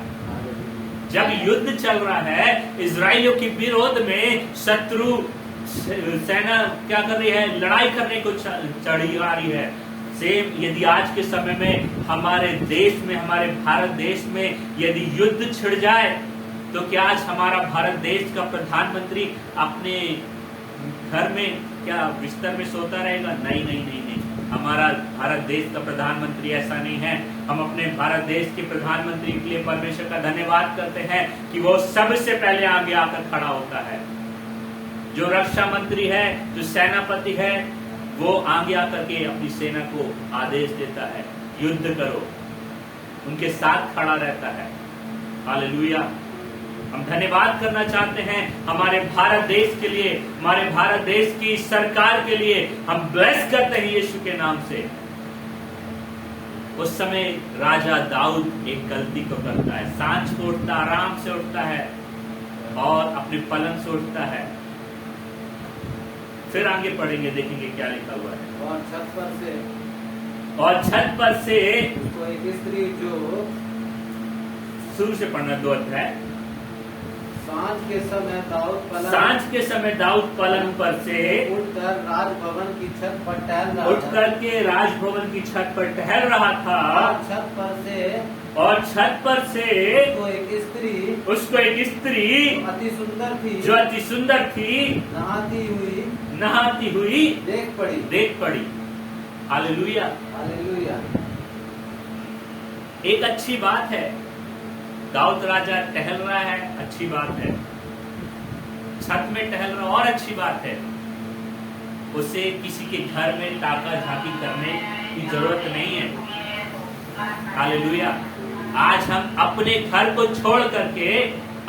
जब युद्ध चल रहा है इजराइलियों के विरोध में, शत्रु सेना क्या कर रही है? लड़ाई करने को चढ़ी आ रही है। सेम यदि आज के समय में हमारे देश में, हमारे भारत देश में यदि युद्ध छिड़ जाए, तो क्या आज हमारा भारत देश का प्रधानमंत्री अपने घर में क्या बिस्तर में सोता रहेगा? नहीं नहीं नहीं नहीं। हमारा भारत देश का प्रधानमंत्री ऐसा नहीं है। हम अपने भारत देश के प्रधानमंत्री के लिए परमेश्वर का धन्यवाद करते हैं कि वो सबसे पहले आगे आकर खड़ा होता है। जो रक्षा मंत्री है, जो सेनापति है, वो आगे आकर के अपनी सेना को आदेश देता है, युद्ध करो, उनके साथ खड़ा रहता है। हालेलुया। हम धन्यवाद करना चाहते हैं हमारे भारत देश के लिए, हमारे भारत देश की सरकार के लिए। हम ब्लेस करते हैं यीशु के नाम से। उस समय राजा दाऊद एक गलती को करता है। सांझ को उठता, आराम से उठता है और अपने पलंग से उठता है। फिर आगे पढ़ेंगे, देखेंगे क्या लिखा हुआ है। और छत पर से तो एक स्त्री जो शुरू से पढ़ना 2 अध्याय। सांझ के समय दाऊद पलंग पर से उठकर राजभवन की छत पर टहल रहा उठ करके राजभवन की छत पर टहल रहा था। और छत पर से उसको एक स्त्री जो अति सुंदर थी नहाती हुई देख पड़ी। हालेलुया। हालेलुया। एक अच्छी बात है, दाऊद राजा टहल रहा है, अच्छी बात है। छत में टहल रहा और अच्छी बात है। उसे किसी के घर में ताका झांकी करने की जरूरत नहीं है। हालेलुया। आज हम अपने घर को छोड़ करके,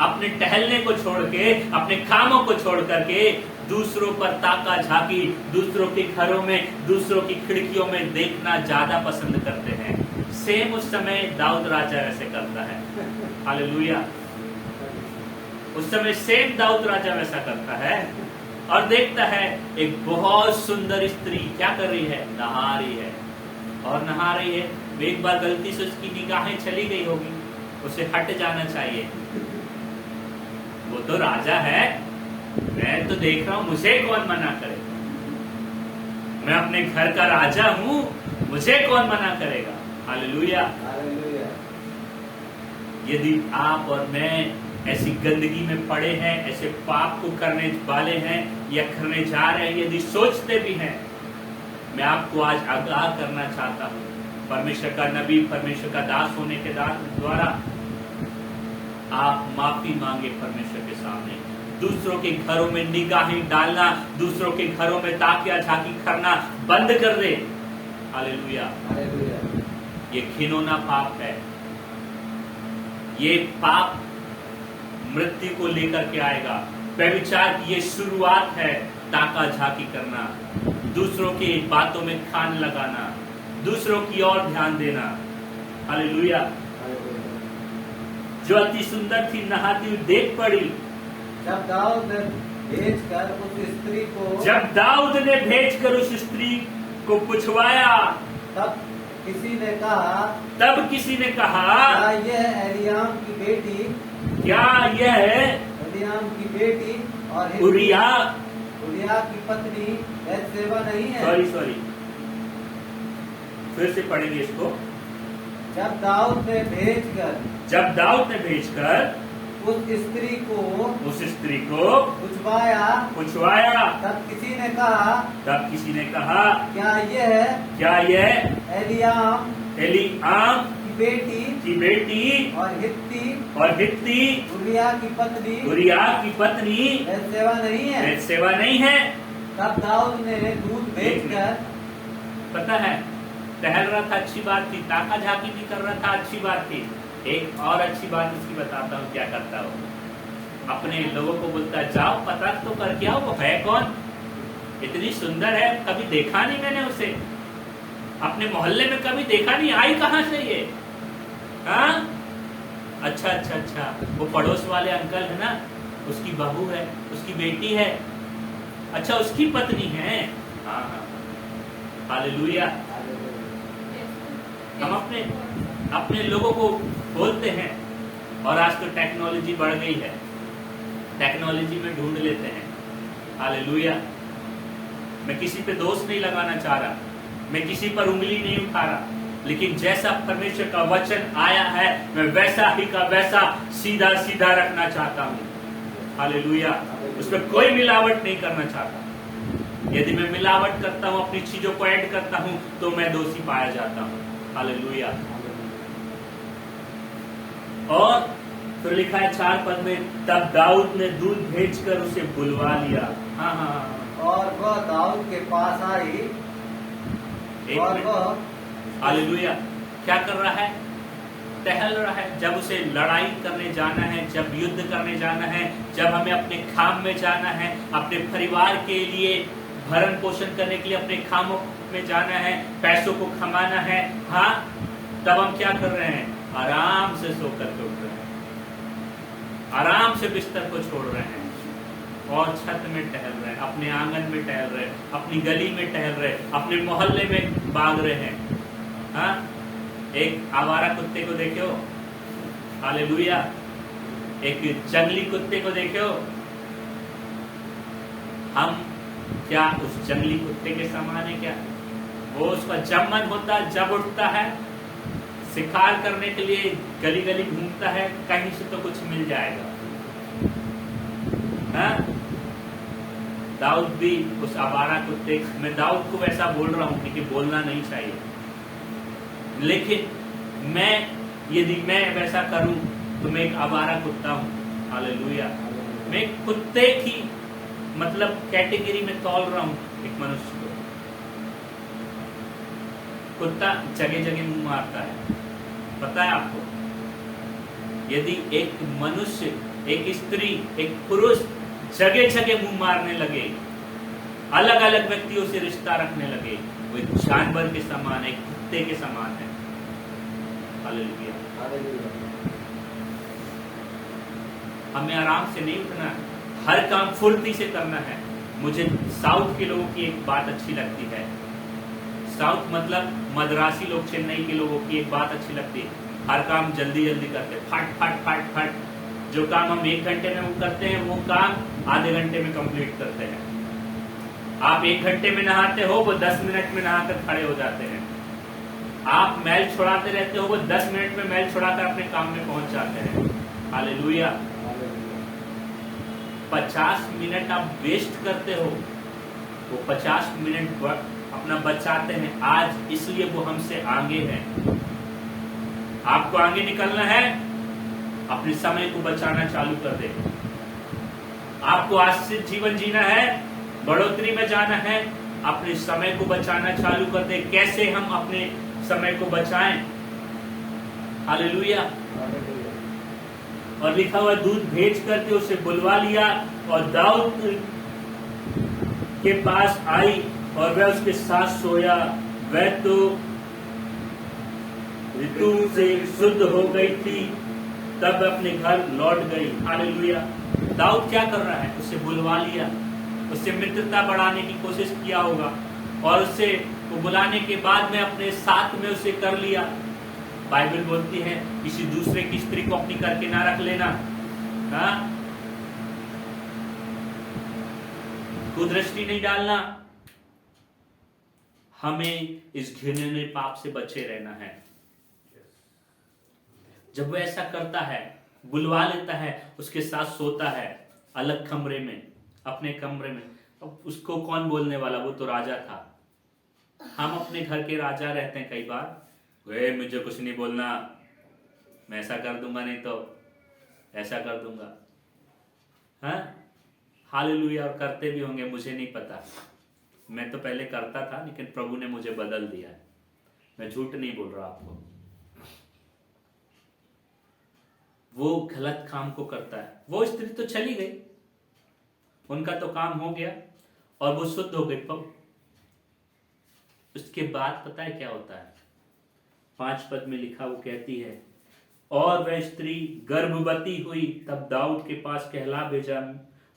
अपने टहलने को छोड़ के, अपने कामों को छोड़ करके दूसरों पर ताका झांकी, दूसरों के घरों में, दूसरों की खिड़कियों में देखना ज्यादा पसंद करते हैं। सेम उस समय दाऊद राजा ऐसे करता है। हालेलुया। उस समय सेम दाऊद राजा वैसा करता है और देखता है एक बहुत सुंदर स्त्री क्या कर रही है? नहा रही है। और नहा रही है, एक बार गलती से उसकी निगाहें चली गई होगी, उसे हट जाना चाहिए। वो तो राजा है, मैं तो देख रहा हूं, मुझे कौन मना करे? मैं अपने घर का राजा हूं, मुझे कौन मना करेगा? हालेलुया। हालेलुया। यदि आप और मैं ऐसी गंदगी में पड़े हैं, ऐसे पाप को करने वाले हैं या करने जा रहे हैं, यदि सोचते भी हैं, मैं आपको आज आगाह करना चाहता हूं, परमेश्वर का नबी, परमेश्वर का दास होने के द्वारा आप माफी मांगे परमेश्वर के सामने। दूसरों के घरों में निगाहें डालना, दूसरों के घरों में ताकिया झांकी करना बंद कर दे। हालेलुया। हालेलुया। ये घिनौना पाप है। ये पाप मृत्यु को लेकर के आएगा। व्यभिचार की ये शुरुआत है, ताका झांकी करना, दूसरों की बातों में कान लगाना, दूसरों की ओर ध्यान देना। हालेलुया। जो अति सुंदर थी नहाती हुई देख पड़ी। जब दाऊद ने भेजकर उस स्त्री को पूछवाया, तब किसी ने कहा, क्या यह एलियाम की बेटी और उरिया की पत्नी बैतशेबा नहीं है? सॉरी, फिर से पढ़ेंगे इसको। जब दाऊद ने भेजकर उस स्त्री को पूछवाया, तब किसी ने कहा, क्या यह एलियाम की बेटी और हित्ती उरिया की पत्नी बैतशेबा नहीं है? तब दाऊद ने दूत भेजकर, पता है, टहल रहा था, अच्छी बात थी, ताका झांकी भी कर रहा था, अच्छी बात थी। एक और अच्छी बात इसकी बताता हूँ क्या करता हूँ। अपने लोगों को बोलता है, जाओ पता तो करके आओ, वो है कौन, इतनी सुंदर है, कभी देखा नहीं मैंने उसे, अपने मोहल्ले में कभी देखा नहीं, आई कहाँ से ये? हाँ, अच्छा, वो पड़ोस वाले अंकल है ना, उसकी बहू है, उसकी बेटी है, अच्छा उसकी पत्नी है। हाँ, हालेलुया। हम अपने अपने लोगों को बोलते हैं, और आज तो टेक्नोलॉजी बढ़ गई है, टेक्नोलॉजी में ढूंढ लेते हैं। हालेलुया। मैं किसी पे दोष नहीं लगाना चाह रहा, मैं किसी पर उंगली नहीं उठा रहा, लेकिन जैसा परमेश्वर का वचन आया है मैं वैसा ही का वैसा सीधा सीधा रखना चाहता हूँ। हालेलुया। उसमें कोई मिलावट नहीं करना चाहता। यदि मैं मिलावट करता हूँ, अपनी चीजों को ऐड करता हूँ, तो मैं दोषी पाया जाता हूँ। हालेलुया। और फिर लिखा है 4 पद में, तब दाऊद ने दूत भेजकर उसे बुलवा लिया। हाँ हाँ हाँ। और वह दाऊद के पास आई एक और मिनट। वह हालेलुया। क्या कर रहा है? टहल रहा है। जब उसे लड़ाई करने जाना है, जब युद्ध करने जाना है, जब हमें अपने काम में जाना है, अपने परिवार के लिए भरण पोषण करने के लिए अपने कामों में जाना है, पैसों को कमाना है, हाँ, तब हम क्या कर रहे हैं? आराम से सोकर के उठ रहे हैं, आराम से बिस्तर को छोड़ रहे हैं और छत में टहल रहे हैं, अपने आंगन में टहल रहे हैं, अपनी गली में टहल रहे हैं, अपने मोहल्ले में भाग रहे हैं। हाँ, एक आवारा कुत्ते को देखे हो? हालेलुया। एक जंगली कुत्ते को देखे हो? हम क्या उस जंगली कुत्ते के समान है क्या? वो उसका जब मन होता जब उठता है, शिकार करने के लिए गली गली घूमता है, कहीं से तो कुछ मिल जाएगा। हाँ? दाऊद भी उस आवारा कुत्ते, मैं दाऊद को वैसा बोल रहा हूं कि बोलना नहीं चाहिए, लेकिन यदि मैं वैसा करूं तो मैं एक आवारा कुत्ता हूं। हालेलुया। मैं एक कुत्ते की मतलब कैटेगरी में तौल रहा हूं एक मनुष्य को। कुत्ता जगह जगह मुंह मारता है, पता है आपको? यदि एक मनुष्य, एक स्त्री, एक पुरुष जगह जगह मुंह मारने लगे, अलग अलग व्यक्तियों से रिश्ता रखने लगे, वो एक जानवर के समान है, एक कुत्ते के समान है। हालेलुया। हमें आराम से नहीं उठना, हर काम फुर्ती से करना है। मुझे साउथ के लोगों की एक बात अच्छी लगती है, साउथ मतलब मद्रासी लोग, चेन्नई के लोगों की एक बात अच्छी लगती है, हर काम जल्दी जल्दी करते, फट फट फट फट। जो काम हम 1 घंटे में वो करते हैं, वो काम आधे घंटे में कंप्लीट करते हैं। आप 1 घंटे में नहाते हो, वो 10 मिनट में नहाकर खड़े हो जाते हैं। आप मैल छुड़ाते रहते हो, वो 10 मिनट में मैल छुड़ाकर अपने काम में पहुंच जाते हैं। हालेलुया। 50 मिनट आप वेस्ट करते हो, वो 50 मिनट अपना बचाते हैं आज, इसलिए वो हमसे आगे हैं। आपको आगे निकलना है, अपने समय को बचाना चालू कर दे। आपको आश्रित जीवन जीना है, बढ़ोतरी में जाना है, अपने समय को बचाना चालू कर दे। कैसे हम अपने समय को बचाएं? हालेलुया। और लिखा हुआ, दूध भेज करके उसे बुलवा लिया और दाऊद के पास आई और वह उसके साथ सोया। वह तो ऋतु से शुद्ध हो गई थी, तब अपने घर लौट गई। हालेलुया। दाऊद क्या कर रहा है? उसे बुलवा लिया, उससे मित्रता बढ़ाने की कोशिश किया होगा, और उससे वो बुलाने के बाद में अपने साथ में उसे कर लिया। बाइबल बोलती है किसी दूसरे की स्त्री को अपनी करके ना रख लेना। हाँ, कुदृष्टि नहीं डालना। हमें इस घिनौने पाप से बचे रहना है। जब वो ऐसा करता है, बुलवा लेता है, उसके साथ सोता है अलग कमरे में, अपने कमरे में, अब उसको कौन बोलने वाला? वो तो राजा था। हम अपने घर के राजा रहते हैं कई बार, वे मुझे कुछ नहीं बोलना, मैं ऐसा कर दूंगा, नहीं तो ऐसा कर दूंगा। हाँ, हालेलुया। और करते भी होंगे, मुझे नहीं पता, मैं तो पहले करता था, लेकिन प्रभु ने मुझे बदल दिया है। मैं झूठ नहीं बोल रहा आपको। वो गलत काम को करता है। वो स्त्री तो चली गई, उनका तो काम हो गया और वो शुद्ध हो गई। उसके बाद पता है क्या होता है? 5 पद में लिखा, वो कहती है, और वह स्त्री गर्भवती हुई, तब दाऊद के पास कहला भेजा,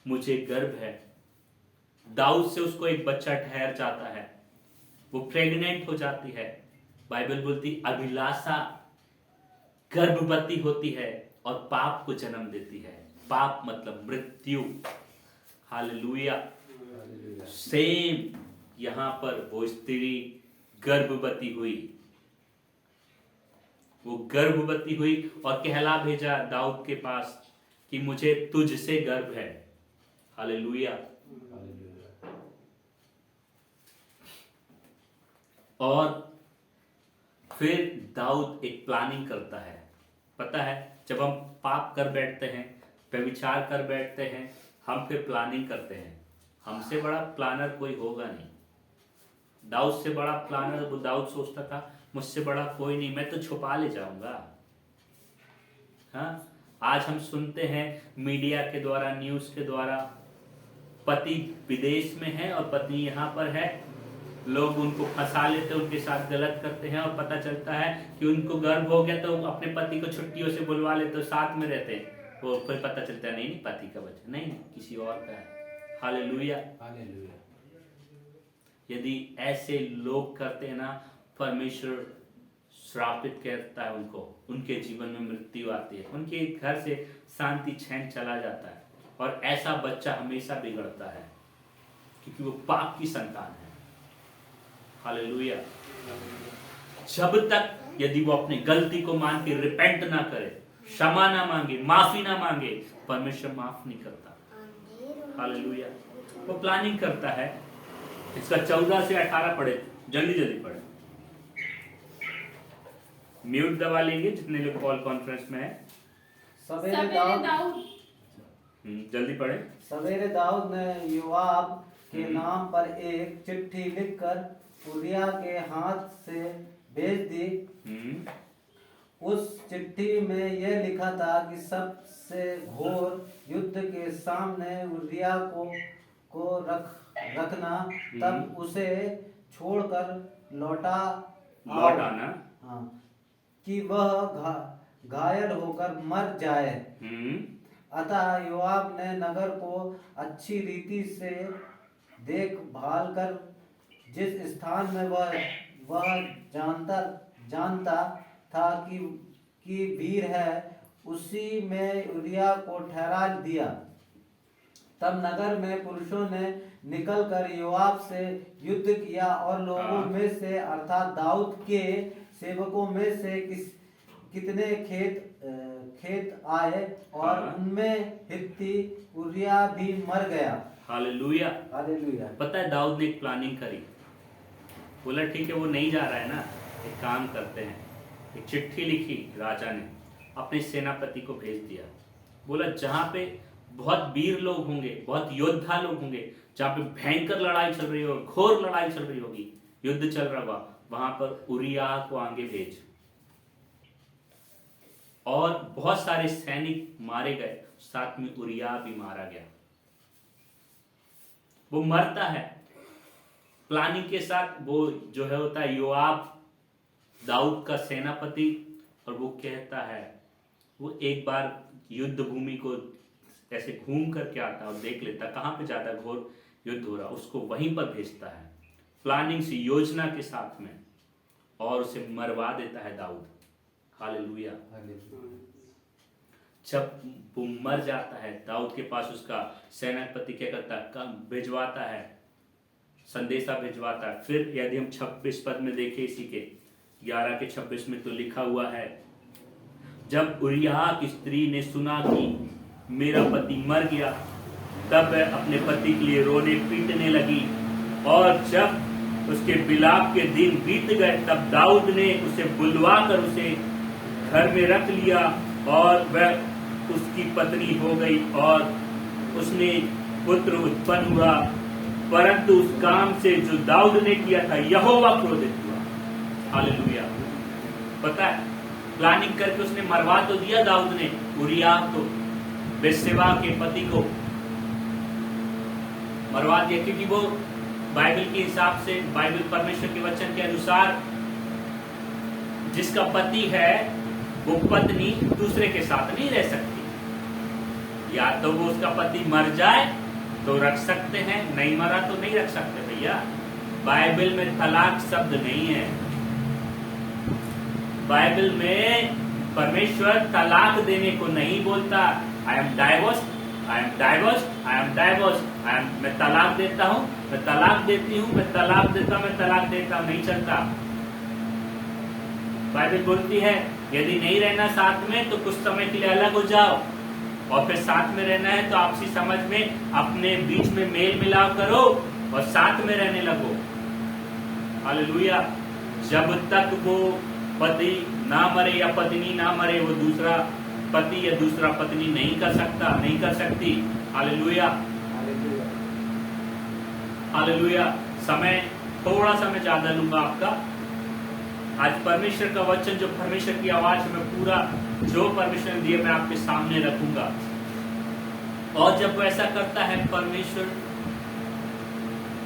मुझे गर्भ है। दाऊद से उसको एक बच्चा ठहर जाता है, वो प्रेग्नेंट हो जाती है। बाइबल बोलती अभिलाषा गर्भवती होती है और पाप को जन्म देती है। पाप मतलब मृत्यु। हालेलुया। सेम यहां पर वो स्त्री गर्भवती हुई, वो गर्भवती हुई और कहला भेजा दाऊद के पास कि मुझे तुझसे गर्भ है। हालेलुया। और फिर दाऊद एक प्लानिंग करता है। पता है, जब हम पाप कर बैठते हैं, व्यभिचार कर बैठते हैं, हम फिर प्लानिंग करते हैं। हमसे बड़ा प्लानर कोई होगा नहीं। दाऊद से बड़ा प्लानर, वो दाऊद सोचता था मुझसे बड़ा कोई नहीं, मैं तो छुपा ले जाऊंगा। हाँ, आज हम सुनते हैं मीडिया के द्वारा, न्यूज के द्वारा, पति विदेश में है और पत्नी यहाँ पर है, लोग उनको फंसा लेते हैं, उनके साथ गलत करते हैं और पता चलता है कि उनको गर्भ हो गया तो अपने पति को छुट्टियों से बुलवा लेते हैं, साथ में रहते हैं। वो फिर पता चलता है नहीं पति का बच्चा नहीं, किसी और का है। हालेलुया। यदि ऐसे लोग करते हैं ना, परमेश्वर श्रापित करता है उनको, उनके जीवन में मृत्यु आती है, उनके घर से शांति चैन चला जाता है और ऐसा बच्चा हमेशा बिगड़ता है क्योंकि वो पाप की संतान है। हालेलुया। जब तक यदि वो अपनी गलती को मान के रिपेंट ना करे, क्षमा ना मांगे, माफी ना मांगे, परमेश्वर माफ नहीं करता। हालेलुया। वो प्लानिंग करता है। इसका 14 से 18 पढ़े, जल्दी जल्दी पढ़े। म्यूट दबा लेंगे जितने लोग कॉल कॉन्फ्रेंस में है। सवेरे दाऊद जल्दी पढ़े। सवेरे दाऊद ने योआब के नाम पर एक चिट्ठी लिखकर उरिया के हाथ से भेज दी। उस चिट्ठी में यह लिखा था कि सबसे घोर युद्ध के सामने उरिया को रखना, तब उसे छोड़कर लौटाना, हाँ, कि वह घायल होकर मर जाए। अतः योआब ने नगर को अच्छी रीति से देखभाल कर जिस स्थान में वह जानता था कि वीर है, उसी में उरिया को ठहरा दिया। तब नगर में पुरुषों ने निकलकर योआब से युद्ध किया और लोगों में से अर्थात दाऊद के सेवकों में से कितने खेत आए और उनमें हित्ती उरिया भी मर गया। हालेलुया। हालेलुया। पता है दाऊद ने एक प्लानिंग करी, बोला ठीक है वो नहीं जा रहा है ना, एक काम करते हैं। एक चिट्ठी लिखी राजा ने, अपने सेनापति को भेज दिया। बोला जहां पे बहुत वीर लोग होंगे, बहुत योद्धा लोग होंगे, जहां पे भयंकर लड़ाई चल रही होगी, घोर लड़ाई चल रही होगी, युद्ध चल रहा होगा, वहां पर उरिया को आगे भेज। और बहुत सारे सैनिक मारे गए, साथ में उरिया भी मारा गया। वो मरता है प्लानिंग के साथ। वो जो है होता है योआब, दाऊद का सेनापति, और वो कहता है, वो एक बार युद्ध भूमि को ऐसे घूम करके आता और देख लेता कहां पे ज्यादा घोर युद्ध हो रहा, उसको वहीं पर भेजता है प्लानिंग से, योजना के साथ में, और उसे मरवा देता है दाऊद। हालेलुया। जब वो मर जाता है, दाऊद के पास उसका सेनापति क्या करता है, भिजवाता है, संदेशा भिजवाता है। फिर यदि हम 26 पद में देखें, इसी के 11 के 26 में तो लिखा हुआ है, जब उरिया की स्त्री ने सुना कि मेरा पति मर गया, तब वह अपने पति के लिए रोने पीटने लगी। और जब उसके विलाप के दिन बीत गए, तब दाऊद ने उसे बुलवा कर उसे घर में रख लिया और वह उसकी पत्नी हो गई और उसने पुत्र उत्पन्न हुआ। परंतु उस काम से जो दाऊद ने किया था, यहोवा क्रोधित हुआ। हालेलुया। पता है, प्लानिंग करके उसने मरवा तो दिया दाऊद ने उरिया को, बेशेबा के पति को मरवा दिया, क्योंकि वो बाइबल के हिसाब से, बाइबल परमेश्वर के वचन के अनुसार, जिसका पति है वो पत्नी दूसरे के साथ नहीं रह सकती। या तो वो उसका पति मर जाए तो रख सकते हैं, नहीं मरा तो नहीं रख सकते भैया। बाइबल में तलाक शब्द नहीं है। बाइबल में परमेश्वर तलाक देने को नहीं बोलता। I am divorce, I am divorce, I am divorce, मैं तलाक देता हूँ, मैं तलाक देती हूँ, मैं तलाक देता हूँ, मैं तलाक देता हूँ, नहीं चलता। बाइबल बोलती है यदि नहीं रहना साथ में तो कुछ समय के लिए अलग हो जाओ, और फिर साथ में रहना है तो आपसी समझ में अपने बीच में मेल मिलाप करो और साथ में रहने लगो। हालेलुया। जब तक वो पति ना मरे या पत्नी ना मरे, वो दूसरा पति या दूसरा पत्नी नहीं कर सकता, नहीं कर सकती। Hallelujah, hallelujah. समय थोड़ा सा मैं ज्यादा लूंगा आपका। आज परमेश्वर का वचन, जो परमेश्वर की आवाज में पूरा जो परमेश्वर ने दिए मैं आपके सामने रखूंगा। और जब वो ऐसा करता है, परमेश्वर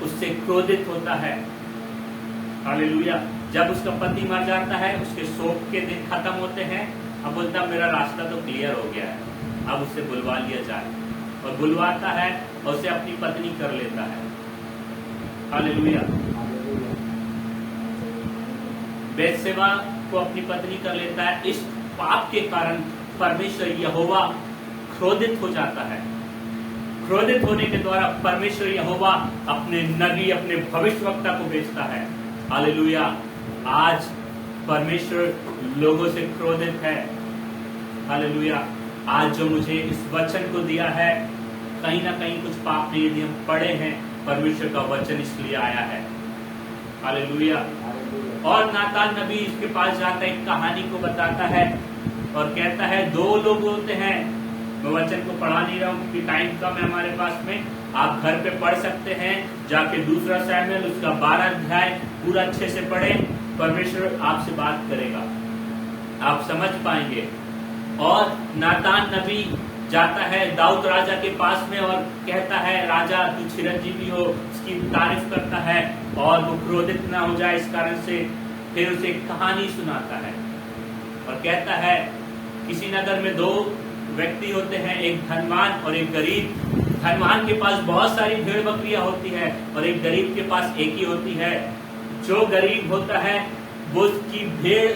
उससे क्रोधित होता है। हालेलुया। जब उसका पति मर जाता है, उसके शोक के दिन खत्म होते हैं, अब बोलता मेरा रास्ता तो क्लियर हो गया है, अब उसे बुलवा लिया जाए, और बुलवाता है और उसे अपनी पत्नी कर लेता है। हालेलुया। बेतशेबा को अपनी पत्नी कर लेता है। इस पाप के कारण परमेश्वर यहोवा क्रोधित हो जाता है। क्रोधित होने के द्वारा परमेश्वर यहोवा अपने नबी, अपने भविष्यवक्ता को भेजता है। हालेलुया। आज परमेश्वर लोगों से क्रोधित है। हालेलुया। आज जो मुझे इस वचन को दिया है, कहीं ना कहीं कुछ पाप नहीं, यदि हम पढ़े हैं, परमेश्वर का वचन इसलिए आया है। हालेलुया। और नातान नबी इसके पास जाता है, एक कहानी को बताता है और कहता है दो लोग होते हैं। मैं वचन को पढ़ा नहीं रहा हूँ क्योंकि टाइम कम है हमारे पास में, आप घर पे पढ़ सकते हैं, जाके 2 शमूएल उसका 12 अध्याय पूरा अच्छे से पढ़ें। परमेश्वर आपसे बात करेगा, आप समझ पाएंगे। और नातान नबी जाता है दाऊद राजा के पास में और कहता है राजा तू चिरंजीवी हो, उसकी तारीफ करता है और वो क्रोधित ना हो जाए इस कारण से फिर उसे एक कहानी सुनाता है और कहता है किसी नगर में 2 व्यक्ति होते हैं, एक धनवान और एक गरीब। धनवान के पास बहुत सारी भेड़ बकरियां होती है और एक गरीब के पास एक ही होती है। जो गरीब होता है वो उसकी भेड़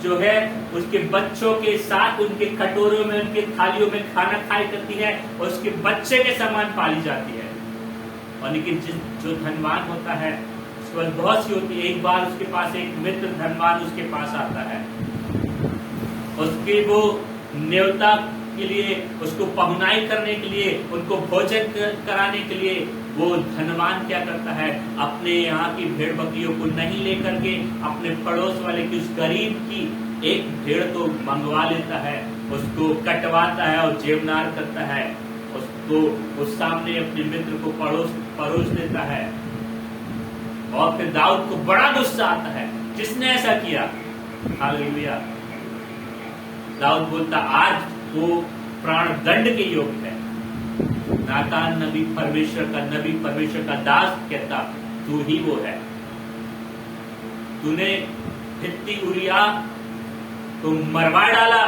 जो है उसके बच्चों के साथ उनके कटोरों में, उनके थालियों में खाना खाई करती है और उसके बच्चे के समान पाली जाती है। और लेकिन जो धनवान होता है उसके पास बहुत सी होती है। एक बार उसके पास एक मित्र धनवान उसके पास आता है, उसके वो न्योता के लिए, उसको पहुनाई करने के लिए, उनको भोजन कराने के लिए वो धनवान क्या करता है, अपने यहाँ की भेड़ बकरियों को नहीं लेकर के अपने पड़ोस वाले की, उस गरीब की एक भेड़ तो मंगवा लेता है, उसको कटवाता है और जेबनार करता है, उसको उस सामने अपने मित्र को परोस देता है। और फिर दाऊद को बड़ा गुस्सा आता है, किसने ऐसा किया? हालेलुया। दाऊद बोलता आज वो प्राण दंड के योग्य है। नातान नबी परमेश्वर का दास कहता तू ही वो है। तूने हित्ती उरिया को मरवा डाला,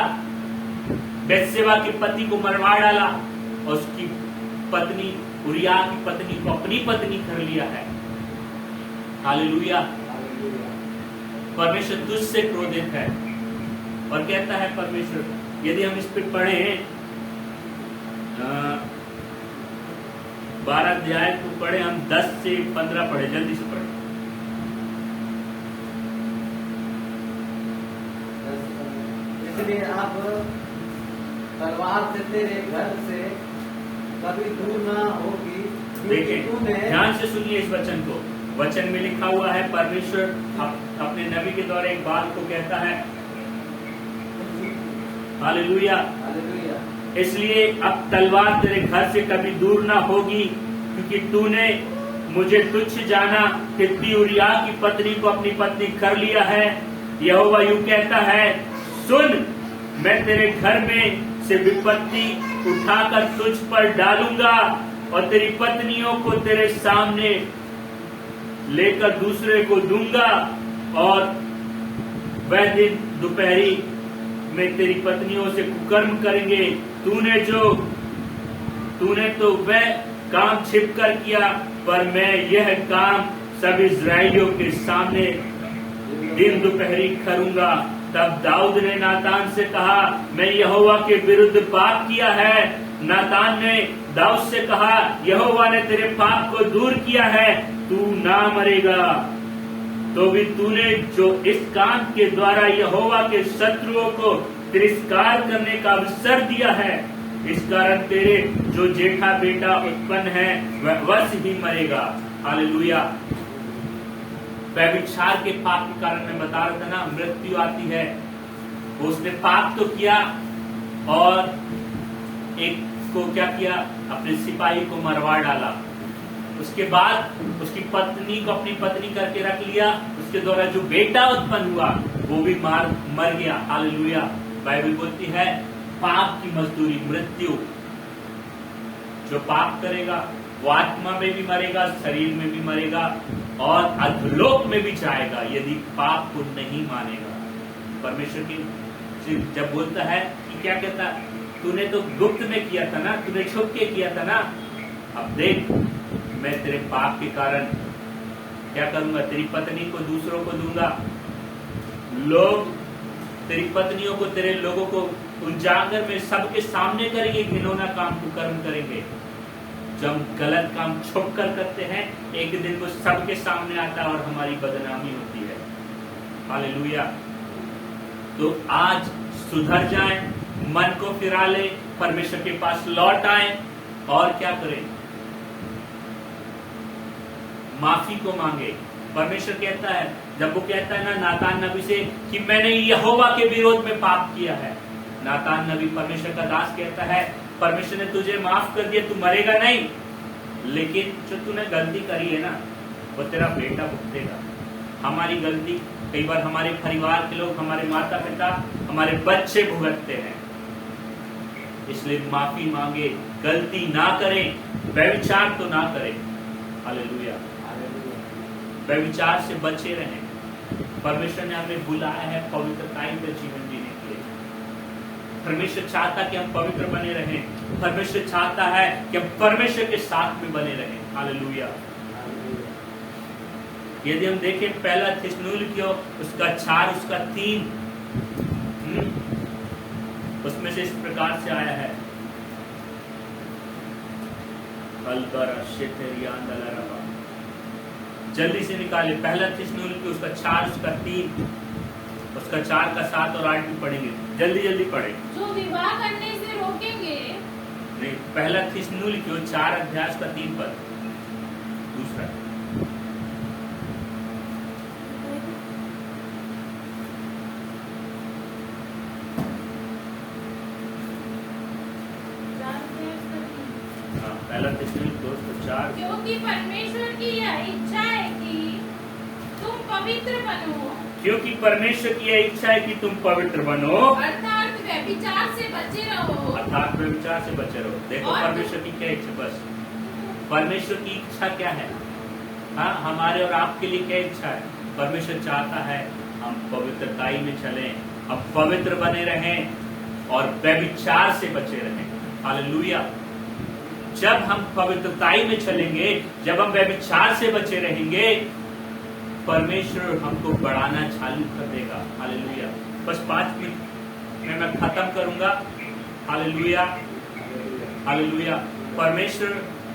बेतशेबा के पति को मरवा डाला और उसकी पत्नी, उरिया की पत्नी को अपनी पत्नी कर लिया है। हालेलुया। परमेश्वर तुझसे क्रोधित है और कहता है परमेश्वर, यदि हम इस पे पढ़े 12 अध्याय को पढ़े, हम 10 से 15 पढ़े, जल्दी से पढ़े। इसलिए अब तलवार से तेरे घर से कभी दूर ना होगी। देखिए ध्यान से सुनिए इस वचन को। वचन में लिखा हुआ है परमेश्वर अपने नबी के द्वारा एक बात को कहता है। हालेलुया। इसलिए अब तलवार तेरे घर से कभी दूर ना होगी, क्योंकि तूने मुझे तुच्छ जाना, हित्ती उरिया की पत्नी को अपनी पत्नी कर लिया है। यहोवा यूं कहता है, सुन, मैं तेरे घर में से विपत्ति उठाकर तुझ पर डालूंगा और तेरी पत्नियों को तेरे सामने लेकर दूसरे को दूंगा, और वह दिन दोपहरी में तेरी पत्नियों से कुकर्म करेंगे। तूने तो वह काम छिप कर किया, पर मैं यह काम सब इजराइलियों के सामने दिन दोपहरी करूंगा। तब दाऊद ने नातान से कहा, मैं यहोवा के विरुद्ध पाप किया है। नातान ने दाऊद से कहा, यहोवा ने तेरे पाप को दूर किया है, तू ना मरेगा। तो भी तूने जो इस काम के द्वारा यहोवा के शत्रुओं को तिरस्कार करने का अवसर दिया है, इस कारण तेरे जो जेठा बेटा उत्पन्न है वह वश ही मरेगा। हालेलुया। व्यभिचार के पाप के कारण मैं बता रहा था ना, मृत्यु आती है। उसने पाप तो किया और एक को क्या किया, अपने सिपाही को मरवा डाला। उसके बाद उसकी पत्नी को अपनी पत्नी करके रख लिया। उसके द्वारा जो बेटा उत्पन्न हुआ वो भी मर गया। हालेलुया। बाइबल बोलती है पाप की मजदूरी मृत्यु। जो पाप करेगा वो आत्मा में भी मरेगा, शरीर में भी मरेगा और अधोलोक में भी जाएगा यदि पाप को नहीं मानेगा। परमेश्वर की जब बोलता है कि क्या कहता, तूने तो गुप्त में किया था ना, तूने छुप के किया था ना, अब देख मैं तेरे पाप के कारण क्या करूंगा, तेरी पत्नी को दूसरों को दूंगा। लोग तेरी पत्नियों को, तेरे लोगों को उजागर में सबके सामने करेंगे, घिनौना काम को कर्म करेंगे। जब गलत काम छुप कर करते हैं, एक दिन वो सबके सामने आता है और हमारी बदनामी होती है। हालेलुया। तो आज सुधर जाएं, मन को फिरा ले, परमेश्वर के पास लौट आए और क्या करें, माफी को मांगे। परमेश्वर कहता है, जब वो कहता है ना नातान नबी से कि मैंने यहोवा के विरोध में पाप किया है, नातान नबी परमेश्वर का दास कहता है परमेश्वर ने तुझे माफ कर दिया, तू मरेगा नहीं, लेकिन जो तूने गलती करी है ना वो तेरा बेटा भुगतेगा। हमारी गलती कई बार हमारे परिवार के लोग, हमारे माता पिता, हमारे बच्चे भुगतते हैं। इसलिए माफी मांगे, गलती ना करें, व्यभिचार तो ना करें। हालेलुया। व्यभिचार से बचे रहें। परमेश्वर ने हमें बुलाया है पवित्रता में जीवन जीने के लिए। परमेश्वर चाहता कि हम पवित्र बने रहें। परमेश्वर चाहता है कि हम परमेश्वर के साथ में बने रहें। हालेलुया। यदि हम देखें पहला थिस्सलुनीकियों उसका 4 उसका 3 उसमें से इस प्रकार से आया है, जल्दी से निकाले। पहला थिस्सलुनीकियों उसका 4 उसका 3 उसका 4 का 7 और 8 भी पढ़ेंगे। जल्दी जल्दी पढ़े। जो विवाह करने से रोकेंगे, नहीं, पहला थिस्सलुनीकियों 4 अध्याय उसका 3 पद। दूसरा पहला थिस्सलुनीकियों 4। क्योंकि परमेश्वर की यह इच्छा है कि तुम पवित्र बनो। क्योंकि परमेश्वर की यह इच्छा है कि तुम पवित्र बनो, अर्थात व्यभिचार से बचे रहो। अर्थात व्यभिचार से बचे रहो। देखो परमेश्वर की क्या इच्छा, बस परमेश्वर की इच्छा क्या है। हाँ, हमारे और आपके लिए क्या इच्छा है। परमेश्वर चाहता है हम पवित्रताई में चलें, हम पवित्र बने रहें और व्यभिचार से बचे रहें। हालेलुया। जब हम पवित्रताई में चलेंगे, जब हम व्यभिचार से बचे रहेंगे, परमेश्वर हमको बढ़ाना चालू कर देगा। हालेलुया। बस 5 मिनट में मैं खत्म करूंगा। हालेलुया। हालेलुया। परमेश्वर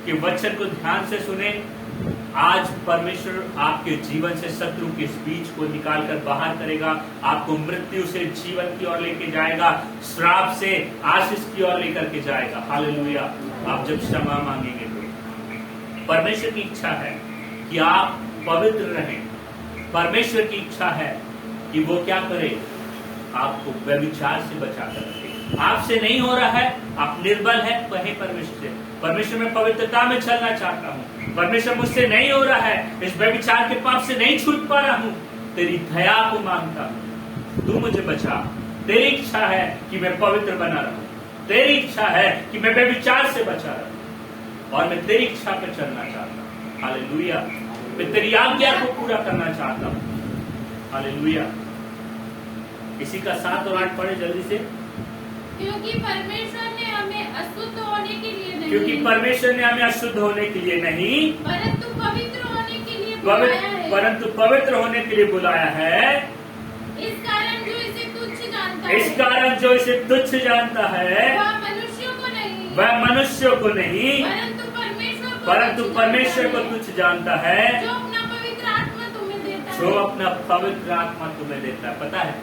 के वचन को ध्यान से सुने। आज परमेश्वर आपके जीवन से शत्रु के बीज को निकालकर बाहर करेगा, आपको मृत्यु से जीवन की ओर लेके जाएगा, श्राप से आशीष की ओर लेकर के जाएगा। हालेलुया। आप जब क्षमा मांगेंगे तो परमेश्वर की इच्छा है कि आप पवित्र रहें। परमेश्वर की इच्छा है कि वो क्या करे, आपको व्यभिचार से बचा कर रखे। आपसे नहीं हो रहा है, आप निर्बल है, कहें परमेश्वर से, परमेश्वर मैं पवित्रता में चलना चाहता हूँ, परमेश्वर मुझसे नहीं हो रहा है, इस व्यभिचार के पाप से नहीं छूट पा रहा हूँ, तेरी दया को मांगता हूँ, तू मुझे बचा। तेरी इच्छा है कि मैं पवित्र बना रहूं, तेरी इच्छा है कि मैं व्यभिचार से बचा रहूं और मैं तेरी इच्छा पर चलना चाहता हूँ। हालेलुया। मैं तेरी आज्ञा को पूरा करना चाहता हूँ। हालेलुया। इसी का 7 और 8 पढ़े जल्दी से। क्योंकि परमेश्वर ने हमें अशुद्ध होने के लिए नहीं, क्योंकि परमेश्वर ने हमें अशुद्ध होने के लिए नहीं, परंतु पवित्र होने के लिए बुलाया है। परंतु पवित्र होने के लिए बुलाया है। इस कारण जो इसे जानता इस है, कारण जो इसे तुच्छ जानता है वह मनुष्यों को नहीं, वह मनुष्यों को नहीं परंतु परमेश्वर को तुच्छ जानता है, जो अपना पवित्र आत्मा तुम्हें देता जो है। अपना पवित्र आत्मा तुम्हें देता है। पता है,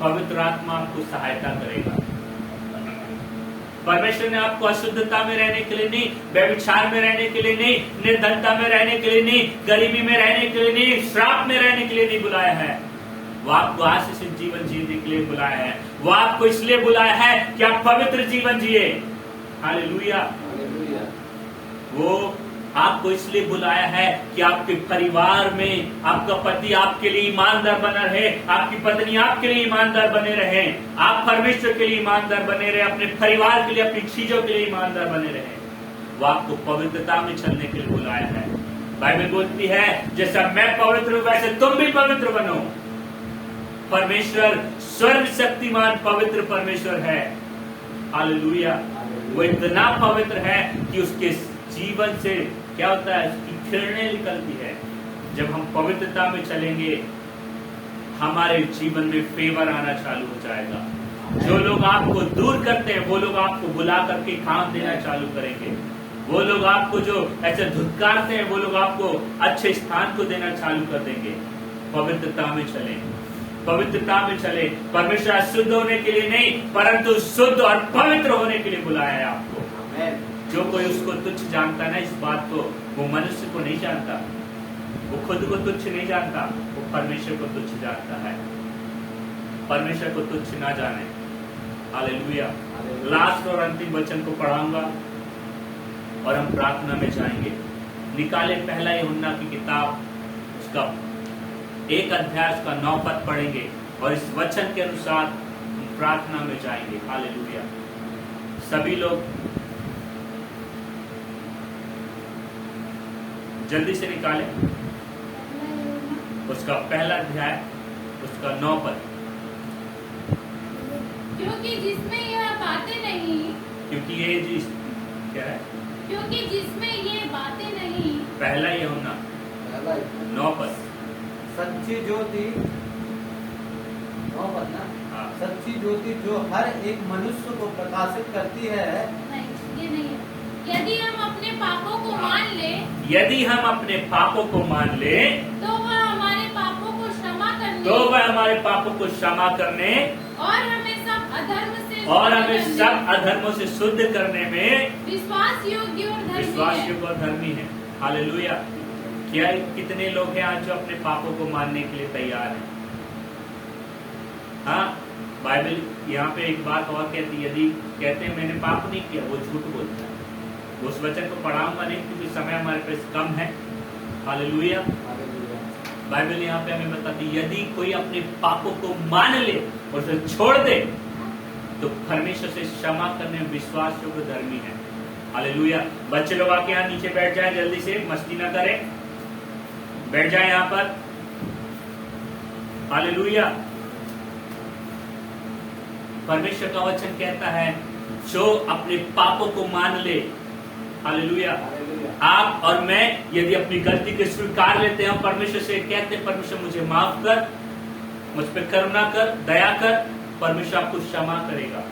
पवित्र आत्मा आपको सहायता करेगा। परमेश्वर ने आपको अशुद्धता में रहने के लिए नहीं, व्यभिचार में रहने के लिए नहीं, निर्धनता में रहने के लिए नहीं, गरीबी में रहने के लिए नहीं, श्राप में रहने के लिए नहीं बुलाया है। वो आपको आशीषित जीवन जीने के लिए बुलाया है। वो आपको इसलिए बुलाया है कि आप पवित्र जीवन जिए। हालेलुया। हालेलुया। वो आपको इसलिए बुलाया है कि आपके परिवार में आपका पति आपके लिए ईमानदार बना रहे, आपकी पत्नी आपके लिए ईमानदार बने रहे, आप परमेश्वर के लिए ईमानदार बने रहे, अपने परिवार के लिए, अपनी चीजों के लिए ईमानदार बने रहे। वो आपको पवित्रता में चलने के लिए बुलाया है। बाइबल बोलती है जैसा मैं पवित्र हूं वैसे तुम भी पवित्र बनो। परमेश्वर सर्व शक्तिमान पवित्र परमेश्वर है। हालेलुया। वो इतना पवित्र है कि उसके जीवन से क्या होता है, उसकी किरणें निकलती है। जब हम पवित्रता में चलेंगे हमारे जीवन में फेवर आना चालू हो जाएगा। जो लोग आपको दूर करते हैं वो लोग आपको बुला करके काम देना चालू करेंगे। वो लोग आपको जो ऐसे धुतकारते हैं वो लोग आपको अच्छे स्थान को देना चालू कर देंगे। पवित्रता में चले, पवित्रता में चले। परमेश्वर अशुद्ध होने के लिए नहीं परंतु शुद्ध और पवित्र होने के लिए बुलाया है आपको। जो कोई उसको तुच्छ जानता है ना, इस बात को, वो मनुष्य को नहीं जानता, वो खुद को तुच्छ नहीं जानता, वो परमेश्वर को तुच्छ जानता है। परमेश्वर को तुच्छ ना जाने। हालेलुया। लास्ट और अंतिम वचन को पढ़ाऊंगा और हम प्रार्थना में जाएंगे। निकाले पहला यूहन्ना की किताब, उसका 1 अध्याय उसका 9 पद पढ़ेंगे और इस वचन के अनुसार हम प्रार्थना में जाएंगे। हालेलुया। सभी लोग जल्दी से निकाले उसका पहला अध्याय उसका 9 पद। क्योंकि जिसमें यह बातें नहीं, क्योंकि ये जिस क्या है, क्योंकि जिसमें ये बातें नहीं, पहला यूहन्ना 9 पद। सच्ची ज्योति 9 पद ना, हाँ। सच्ची ज्योति जो हर एक मनुष्य को प्रकाशित करती है। नहीं, ये नहीं है। यदि हम अपने पापों को मान ले, यदि हम अपने पापों को मान ले तो वह हमारे पापों को क्षमा करने तो वह हमारे पापों को क्षमा करने और हमें सब अधर्म से और शुद्ध हमें करने, सब अधर्मों से शुद्ध करने में विश्वास योग्य और धर्मी विश्वास है। योग्य और धर्मी है। हालेलुया। क्या कितने लोग हैं आज जो अपने पापों को मानने के लिए तैयार हैं? हाँ, बाइबल यहाँ पे एक बात और कहती है, यदि कहते हैं मैंने पाप नहीं किया, वो झूठ बोलता है। उस वचन को पढ़ाऊंगा नहीं क्योंकि समय हमारे पास कम है। हालेलुया। बाइबल यहाँ पे हमें बताती है यदि कोई अपने पापों को मान ले और उसे छोड़ दे तो परमेश्वर से क्षमा करने में विश्वास योग्य धर्मी है। हालेलुया। बच्चे लोग आके यहाँ नीचे बैठ जाएं, जल्दी से, मस्ती ना करें, बैठ जाएं यहाँ पर। हालेलुया। परमेश्वर का वचन कहता है जो अपने पापों को मान ले, हालेलुया, आप और मैं यदि अपनी गलती को स्वीकार लेते हैं, परमेश्वर से कहते हैं परमेश्वर मुझे माफ कर, मुझ पे करुणा कर, दया कर, परमेश्वर आपको क्षमा करेगा।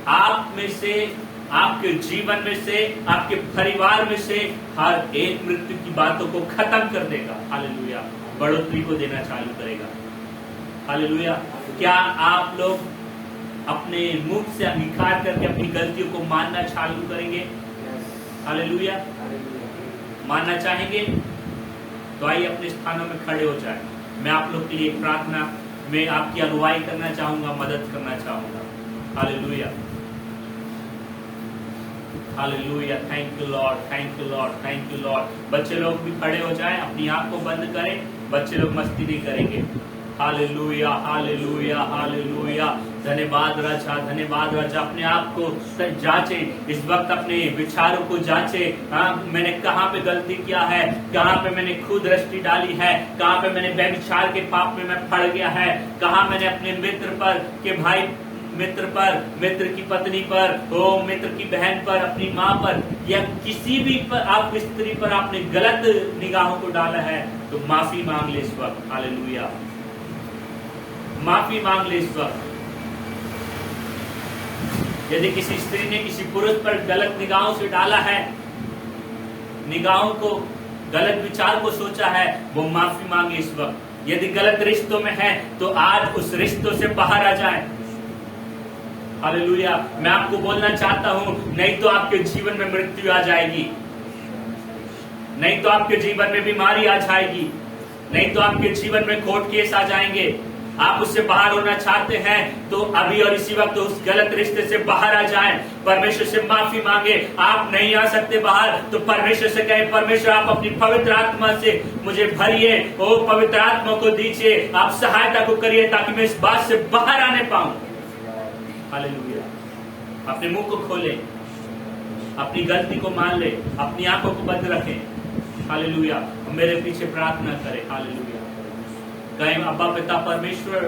आप में से, आपके जीवन में से, आपके परिवार में से हर एक मृत्यु की बातों को खत्म कर देगा। हालेलुया। बढ़ोतरी को देना चालू करेगा। हालेलुया। क्या आप लोग अपने मुख से अंगीकार करके अपनी गलतियों को मानना चालू करेंगे? हालेलुया। मानना चाहेंगे तो आइए अपने स्थानों में खड़े हो जाए। मैं आप लोग के लिए प्रार्थना में आपकी अगुवाई करना चाहूंगा, मदद करना चाहूंगा। Hallelujah. Hallelujah. Thank you Lord, thank you Lord, thank you Lord. बच्चे लोग भी खड़े हो जाएं, अपनी आंख को बंद करें। बच्चे लोग मस्ती नहीं करेंगे। Hallelujah, hallelujah, hallelujah. धन्यवाद राजा, धन्यवाद राजा। अपने आप को जांचे, इस वक्त अपने विचारों को जांचे। मैंने कहाँ पे गलती किया है, कहाँ पे मैंने खुद दृष्टि डाली है, कहाँ पे मैंने व्यभिचार के पाप में मैं पड़ गया है, कहाँ मैंने अपने मित्र पर के भाई मित्र पर, मित्र की पत्नी पर, मित्र की बहन पर, अपनी माँ पर या किसी भी पर, आप स्त्री पर आपने गलत निगाहों को डाला है तो माफी मांग ले इस वक्त। हालेलुया। माफी मांग ले इस वक्त। यदि किसी स्त्री ने किसी पुरुष पर गलत निगाहों से डाला है, निगाहों को, गलत विचार को सोचा है, वो माफी मांगे इस वक्त। यदि गलत रिश्तों में है तो आज उस रिश्तों से बाहर आ जाए। हालेलुया। मैं आपको बोलना चाहता हूं, नहीं तो आपके जीवन में मृत्यु आ जाएगी, नहीं तो आपके जीवन में बीमारी आ जाएगी, नहीं तो आपके जीवन में कोर्ट केस आ जाएंगे। आप उससे बाहर होना चाहते हैं तो अभी और इसी वक्त उस गलत रिश्ते से बाहर आ जाएं, परमेश्वर से माफी मांगे। आप नहीं आ सकते बाहर तो परमेश्वर से कहें, परमेश्वर आप अपनी पवित्र आत्मा से मुझे भरिए, ओ पवित्र आत्मा को दीजिए, आप सहायता को करिए ताकि मैं इस बात से बाहर आने पाऊं। हालेलुया। अपने मुंह को खोले, अपनी गलती को मान ले, अपनी आंखों को बंद रखें। हालेलुया। मेरे पीछे प्रार्थना करें। हालेलुया। कहें, अब्बा पिता परमेश्वर,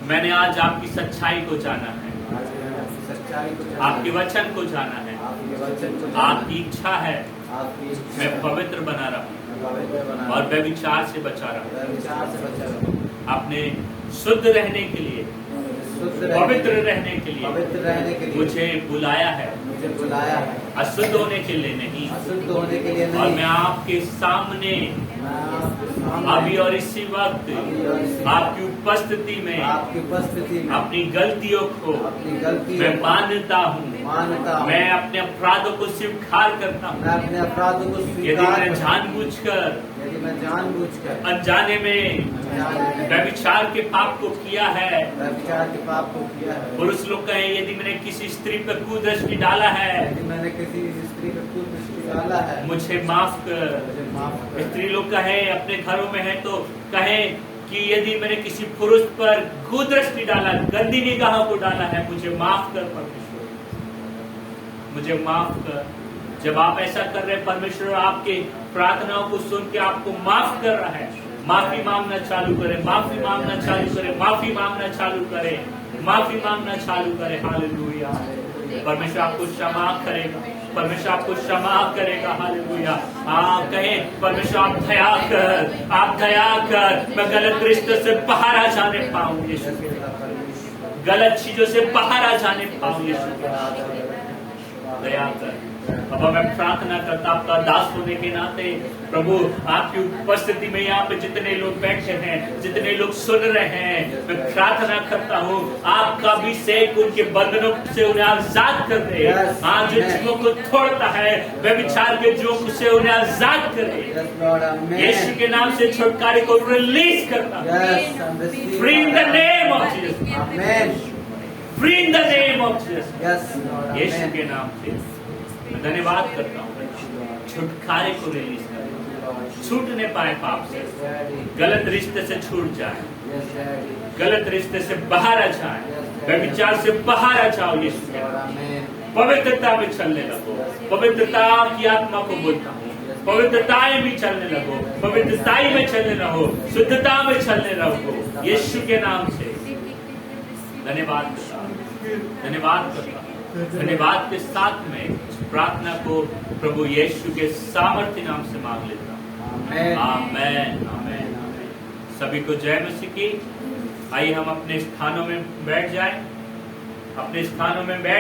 मैंने आज आपकी सच्चाई को जाना है, आपके वचन को जाना है, आपकी इच्छा है मैं पवित्र बना रहूं और व्यभिचार से बचा रहूं। आपने शुद्ध रहने के लिए, पवित्र रहने के लिए मुझे बुलाया है, अशुद्ध होने के लिए नहीं। और मैं आपके सामने अभी और इसी वक्त आपकी उपस्थिति में अपनी गलतियों को मैं मानता हूँ, मैं अपने अपराधों को स्वीकार करता हूँ। यदि मैं जानबूझकर अनजाने में व्यभिचार के पाप को किया है, पुरुष लोग कहें, यदि मैंने किसी स्त्री पर कुदृष्टि डाला है, मुझे माफ कर। स्त्री लोग कहें, अपने घरों में है तो कहें कि यदि मैंने किसी पुरुष पर कुदृष्टि डाला, गंदी निगाहों को डाला है, मुझे माफ कर परमेश्वर, मुझे माफ कर। जब आप ऐसा कर रहे हैं, परमेश्वर आपके प्रार्थनाओं को सुन के आपको माफ कर रहा है। माफी मांगना चालू करें, माफी मांगना चालू करें, माफी मांगना चालू करें, माफी मांगना चालू करें। हालेलुया। परमेश्वर आपको क्षमा करेगा, परमेश्वर आपको क्षमा करेगा। हालेलुया। कहें, परमेश्वर आप दया कर, आप दया कर, मैं गलत रिश्ते से बाहर आ जाने पाऊं यीशु, गलत चीजों से बाहर आ जाने पाऊं यीशु, दया कर। अब मैं प्रार्थना करता आपका दास होने के नाते प्रभु, आपकी उपस्थिति में यहाँ पे जितने लोग बैठे हैं, जितने लोग सुन रहे हैं, मैं प्रार्थना करता हूँ आपका भी सेक उनके बंधनों से उन्हें आजाद कर दे। हाँ, जो चीजों को तोड़ता है, व्यभिचार के जोग से उन्हें आजाद करे। यीशु के नाम से छुटकारे को रिलीज करता हूँ। Free in the name of Jesus, free in the name of Jesus, Yeshu के नाम से मैं धन्यवाद करता हूँ। छुटकारे को रिलीज कर, छूटने पाए पाप से, गलत रिश्ते से छूट जाए, गलत रिश्ते से बाहर आ जाए, व्यभिचार से बाहर आ जाओ यीशु के नाम। पवित्रता में चलने लगो, पवित्रता की आत्मा को बोलता हूँ, पवित्रताएं भी चलने लगो, पवित्रताई में चलने रहो, शुद्धता में चलने रहो यीशु के नाम से। धन्यवाद करता हूँ, धन्यवाद करता हूँ। धन्यवाद के साथ में प्रार्थना को प्रभु यीशु के सामर्थ्य नाम से मांग लेता हूँ। आमेन, आमेन। सभी को जय मसीह की। आइए हम अपने स्थानों में बैठ जाएं, अपने स्थानों में बैठ